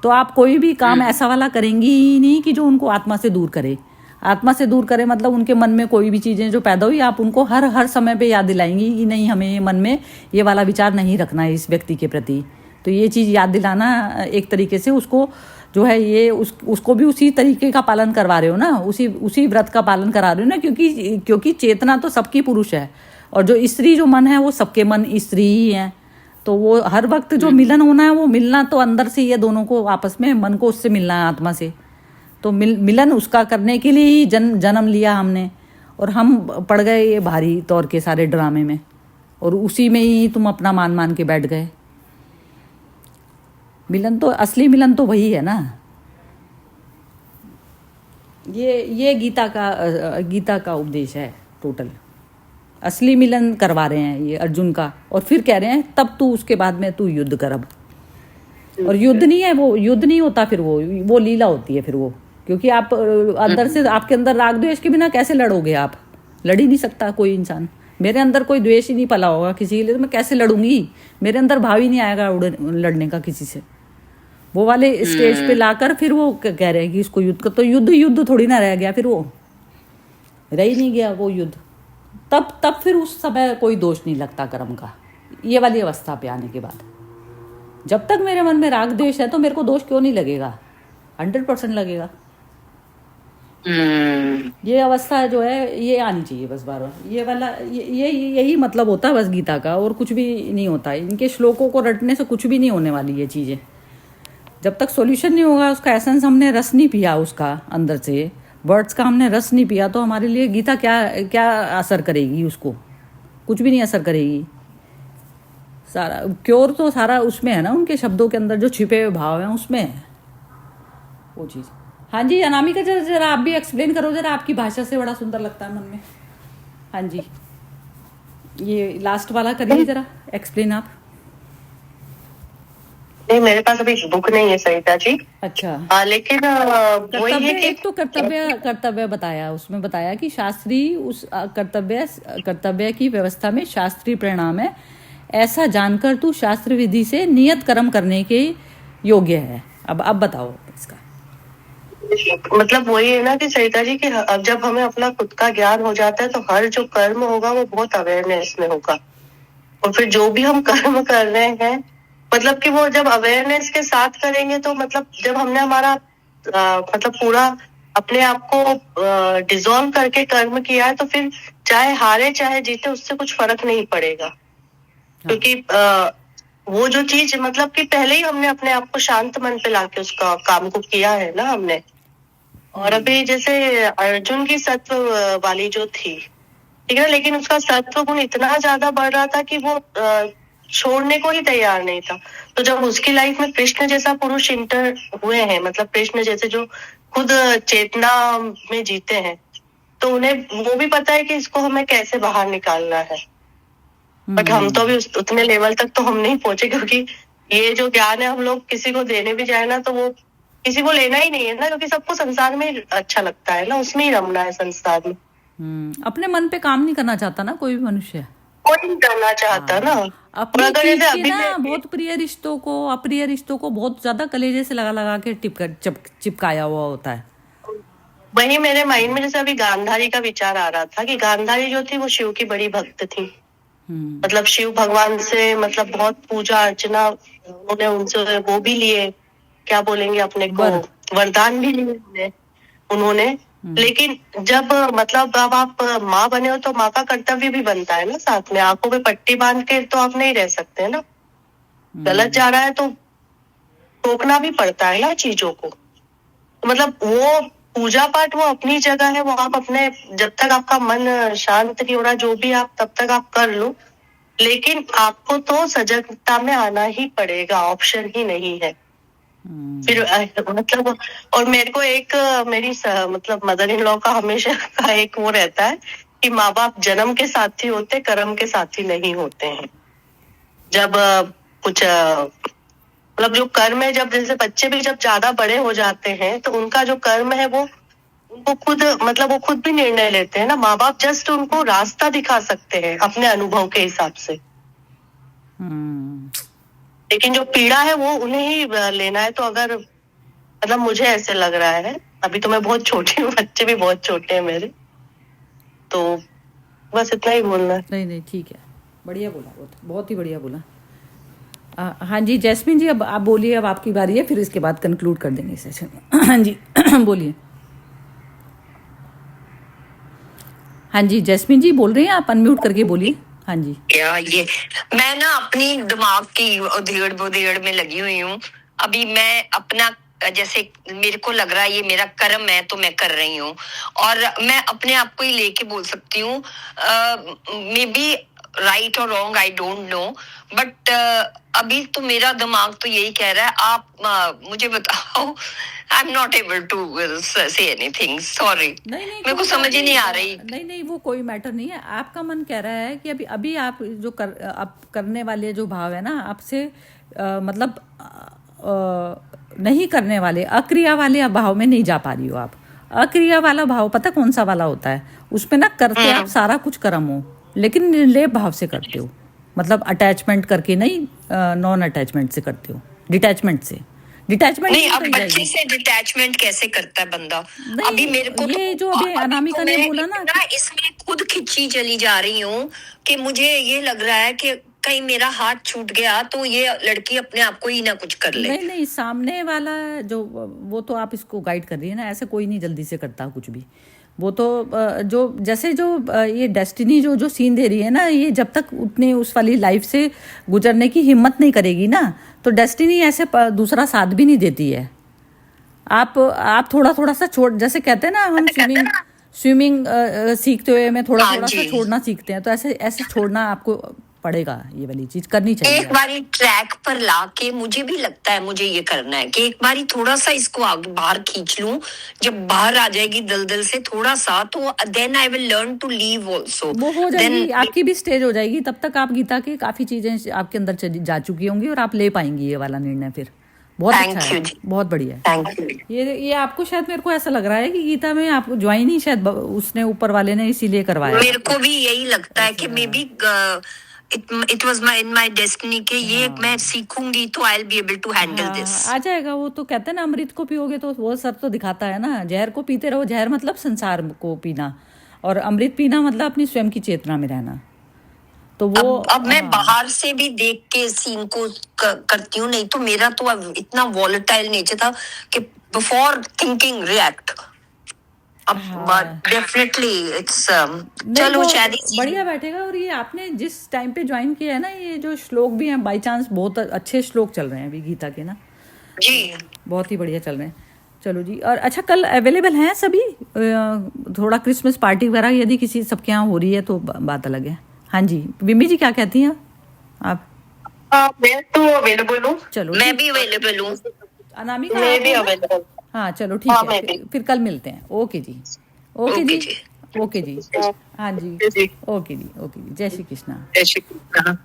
तो आप कोई भी काम ऐसा वाला करेंगी ही नहीं कि जो उनको आत्मा से दूर करे। आत्मा से दूर करे मतलब उनके मन में कोई भी चीजें जो पैदा हुई, आप उनको हर समय पे याद दिलाएंगी कि नहीं, हमें मन में ये वाला विचार नहीं रखना है इस व्यक्ति के प्रति। तो ये चीज याद दिलाना एक तरीके से उसको जो है ये उसको भी उसी तरीके का पालन करवा रहे हो ना, उसी व्रत का पालन करा रहे हो ना, क्योंकि चेतना तो सबकी पुरुष है और जो स्त्री जो मन है वो सबके मन स्त्री ही है। तो वो हर वक्त जो मिलन होना है वो मिलना तो अंदर से ही है, दोनों को आपस में, मन को उससे मिलना है आत्मा से। तो मिलन उसका करने के लिए ही जन्म लिया हमने, और हम पड़ गए ये भारी तौर के सारे ड्रामे में, और उसी में ही तुम अपना मान के बैठ गए। मिलन तो असली मिलन तो वही है ना। ये गीता का उपदेश है टोटल। असली मिलन करवा रहे हैं ये अर्जुन का, और फिर कह रहे हैं तब तू उसके बाद में तू युद्ध कर अब। और युद्ध नहीं है वो, युद्ध नहीं होता फिर वो लीला होती है फिर वो, क्योंकि आप अंदर से, आपके अंदर राग द्वेष के बिना कैसे लड़ोगे आप? लड़ ही नहीं सकता कोई इंसान। मेरे अंदर कोई द्वेष ही नहीं पला होगा किसी के लिए, तो मैं कैसे लड़ूंगी? मेरे अंदर भाव ही नहीं आएगा लड़ने का किसी से। वो वाले स्टेज पे लाकर फिर वो कह रहे हैं कि इसको युद्ध का, तो युद्ध थोड़ी ना रह गया, फिर वो रह ही नहीं गया वो युद्ध। तब फिर उस समय कोई दोष नहीं लगता कर्म का, ये वाली अवस्था पे आने के बाद। जब तक मेरे मन में राग द्वेष है तो मेरे को दोष क्यों नहीं लगेगा? 100% लगेगा। ये अवस्था जो है ये आनी चाहिए बस बार बार। ये वाला यही मतलब होता है बस गीता का, और कुछ भी नहीं होता। इनके श्लोकों को रटने से कुछ भी नहीं होने वाली ये चीजें। जब तक सॉल्यूशन नहीं होगा, उसका एसेंस हमने रस नहीं पिया, उसका अंदर से वर्ड्स का हमने रस नहीं पिया, तो हमारे लिए गीता क्या असर करेगी? उसको कुछ भी नहीं असर करेगी। सारा क्योर तो सारा उसमें है ना, उनके शब्दों के अंदर जो छिपे हुए भाव हैं उसमें है वो चीज़। हाँ जी अनामिका, जरा आप भी एक्सप्लेन करो जरा, आपकी भाषा से बड़ा सुंदर लगता है मन में। हाँ जी, ये लास्ट वाला करिए जरा एक्सप्लेन आप। नहीं, मेरे पास अभी बुक नहीं है सरिता जी। अच्छा। लेकिन वही है कि एक तो कर्तव्य बताया, उसमें बताया कि शास्त्रीय उस कर्तव्य की व्यवस्था में शास्त्रीय परिणाम है, ऐसा जानकर तू शास्त्र विधि से नियत कर्म करने के योग्य है। अब बताओ इसका मतलब। वही है ना कि सरिता जी कि अब जब हमें अपना खुद का ज्ञान हो जाता है तो हर जो कर्म होगा वो बहुत अवेयरनेस में होगा, और फिर जो भी हम कर्म कर रहे हैं मतलब कि वो जब अवेयरनेस के साथ करेंगे तो मतलब जब हमने हमारा मतलब पूरा अपने आप को डिसॉल्व करके कर्म किया है तो फिर चाहे हारे चाहे जीते उससे कुछ फर्क नहीं पड़ेगा, क्योंकि वो जो चीज मतलब कि पहले ही हमने अपने आप को शांत मन पे लाके उसका काम को किया है ना हमने। और अभी जैसे अर्जुन की सत्व वाली जो थी, ठीक है, लेकिन उसका सत्व गुण इतना ज्यादा बढ़ रहा था कि वो छोड़ने को ही तैयार नहीं था। तो जब उसकी लाइफ में कृष्ण जैसा पुरुष इंटर हुए हैं, मतलब कृष्ण जैसे जो खुद चेतना में जीते हैं, तो उन्हें वो भी पता है कि इसको हमें कैसे बाहर निकालना है। बट हम तो अभी उतने लेवल तक तो हम नहीं पहुंचे, क्योंकि ये जो ज्ञान है हम लोग किसी को देने भी जाए ना तो वो किसी को लेना ही नहीं है ना, क्योंकि सबको संसार में ही अच्छा लगता है ना, उसमें ही रमना है संसार में। अपने मन पे काम नहीं करना चाहता ना कोई भी मनुष्य, कोई नहीं करना चाहता ना। अपनी अगर चीज जैसे की अभी ना बहुत प्रिय रिश्तों को अप्रिय रिश्तों को बहुत ज्यादा कलेजे से लगा लगा के चिपकाया हुआ होता है। वही मेरे माइंड में जैसे अभी गांधारी का विचार आ रहा था कि गांधारी जो थी वो शिव की बड़ी भक्त थी। मतलब शिव भगवान से मतलब बहुत पूजा अर्चना उन्होंने उनसे वो भी लिए, क्या बोलेंगे अपने को, वरदान भी लिए उन्होंने। लेकिन जब मतलब अब आप माँ बने हो तो माँ का कर्तव्य भी बनता है ना, साथ में आंखों पे पट्टी बांध के तो आप नहीं रह सकते ना। गलत जा रहा है तो टोकना भी पड़ता है ना चीजों को। तो मतलब वो पूजा पाठ वो अपनी जगह है, वो आप अपने जब तक आपका मन शांत नहीं हो रहा जो भी आप तब तक आप कर लो, लेकिन आपको तो सजगता में आना ही पड़ेगा, ऑप्शन ही नहीं है। फिर मतलब और मेरे को एक मेरी मतलब मदर इन लॉ का हमेशा का एक वो रहता है कि माँ बाप जन्म के साथी होते, कर्म के साथी नहीं होते हैं। जब कुछ मतलब जो कर्म है, जब जैसे बच्चे भी जब ज्यादा बड़े हो जाते हैं तो उनका जो कर्म है वो उनको खुद मतलब वो खुद भी निर्णय लेते हैं ना। माँ बाप जस्ट उनको रास्ता दिखा सकते हैं अपने अनुभव के हिसाब से, लेकिन जो पीड़ा है वो उन्हें ही लेना है। तो अगर मतलब मुझे ऐसे लग रहा है, अभी तो मैं बहुत छोटी हूँ, बच्चे भी बहुत छोटे हैं मेरे, तो बस इतना ही बोलना है। नहीं ठीक है, बढ़िया बोला, बहुत ही बढ़िया बोला। हाँ जी जैस्मिन जी, अब आप बोलिए, अब आपकी बारी है, फिर इसके बाद कंक्लूड कर देंगे सेशन। हाँ जी बोलिए। हाँ जी जैस्मिन जी बोल रही हैं आप, अनम्यूट करके बोलिए। हाँ जी। क्या ये मैं ना अपनी दिमाग की उधेड़ बुधेड़ में लगी हुई हूँ। अभी मैं अपना जैसे मेरे को लग रहा है ये मेरा कर्म है तो मैं कर रही हूँ, और मैं अपने आप को ही लेके बोल सकती हूँ, मे बी राइट और wrong I don't know, but अभी तो मेरा दिमाग तो यही कह रहा है आप मुझे बताओ। I am not able to say anything, sorry. नहीं मेरे को समझ ही नहीं आ रही। नहीं वो कोई मैटर नहीं है। आपका मन कह रहा है कि अभी आप जो आप करने वाले जो भाव है ना आपसे मतलब नहीं करने वाले अक्रिया वाले भाव में नहीं जा पा रही हो आप। अक्रिया वाला भाव पता कौन सा वाला होता है? उसमें ना करते आप सारा कुछ कर्म हो, लेकिन निर्लेप भाव से करते हो, मतलब अटैचमेंट करके नहीं, नॉन अटैचमेंट से करते हो, डिटैचमेंट से। डिटैचमेंट नहीं, अब बच्चे से डिटैचमेंट कैसे करता है बंदा? अभी मेरे को ये जो अभी अनामिका ने बोला ना, इसमें खुद खिंची चली जा रही हूँ कि मुझे ये लग रहा है कि कहीं मेरा हाथ छूट गया तो ये लड़की अपने आप को ही ना कुछ कर ले। नहीं सामने वाला जो वो तो आप इसको गाइड कर रही है ना, ऐसे कोई नहीं जल्दी से करता कुछ भी। वो तो जो जैसे जो ये डेस्टिनी जो सीन दे रही है ना, ये जब तक उतने उस वाली लाइफ से गुजरने की हिम्मत नहीं करेगी ना, तो डेस्टिनी ऐसे दूसरा साथ भी नहीं देती है। आप थोड़ा सा छोड़, जैसे कहते हैं ना हम स्विमिंग सीखते हुए में थोड़ा सा छोड़ना सीखते हैं, तो ऐसे छोड़ना आपको पड़ेगा, ये वाली चीज करनी चाहिए। एक बारी ट्रैक पर लाके मुझे भी लगता है मुझे ये करना है कि एक बारी थोड़ा सा इसको आगे बाहर खींच लूं, जब बाहर आ जाएगी दलदल से थोड़ा सा, तो then I will learn to leave also. वो हो जाएगी, आपकी भी स्टेज हो जाएगी, तब तक आप गीता की काफी चीजें आपके अंदर जा चुकी होंगी और आप ले पाएंगी ये वाला निर्णय। फिर बहुत अच्छा है, बहुत बढ़िया है। ये आपको शायद, मेरे को ऐसा लग रहा है कि गीता में आपको ज्वाइन ही शायद उसने ऊपर वाले ने इसीलिए करवाया। मेरे को भी यही लगता है कि may be it was in my destiny के ये मैं सीखूंगी तो I'll be able to handle this। आ जाएगा। वो तो कहते हैं ना अमृत को पियोगे तो वो सब तो दिखाता है ना। जहर को पीते रहो, जहर मतलब संसार को पीना, और अमृत पीना मतलब अपनी स्वयं की चेतना में रहना। तो वो अब मैं हाँ, बाहर से भी देख के सीन को करती हूँ, नहीं तो मेरा तो अब इतना वॉलेटाइल नेचर था कि बिफोर थिंकिंग रिएक्ट। अब डेफिनेटली इट्स नहीं, चलो वो शायद बढ़िया बैठेगा। और ये आपने जिस टाइम पे ज्वाइन किया है ना, ये जो श्लोक भी हैं बाई चांस बहुत अच्छे श्लोक चल रहे हैं अभी गीता के ना, जी। बहुत ही बढ़िया चल रहे हैं। चलो जी। और अच्छा, कल अवेलेबल हैं सभी? थोड़ा क्रिसमस पार्टी वगैरह यदि किसी सबके यहाँ हो रही है तो बात अलग है। हाँ जी, विमी जी क्या कहती हैं आप? मैं तो अवेलेबल हूँ। चलो मैं ठीक। भी अवेलेबल हूँ। अनामिका मैं आप भी हो ना? अवेलेबल। हाँ चलो ठीक हाँ, है, मैं भी। फिर कल मिलते हैं। ओके जी, ओके ओके जी, जी। ओके जी। हाँ जी, जी। ओके जी, ओके जी। जय श्री कृष्णा। जय श्री कृष्ण।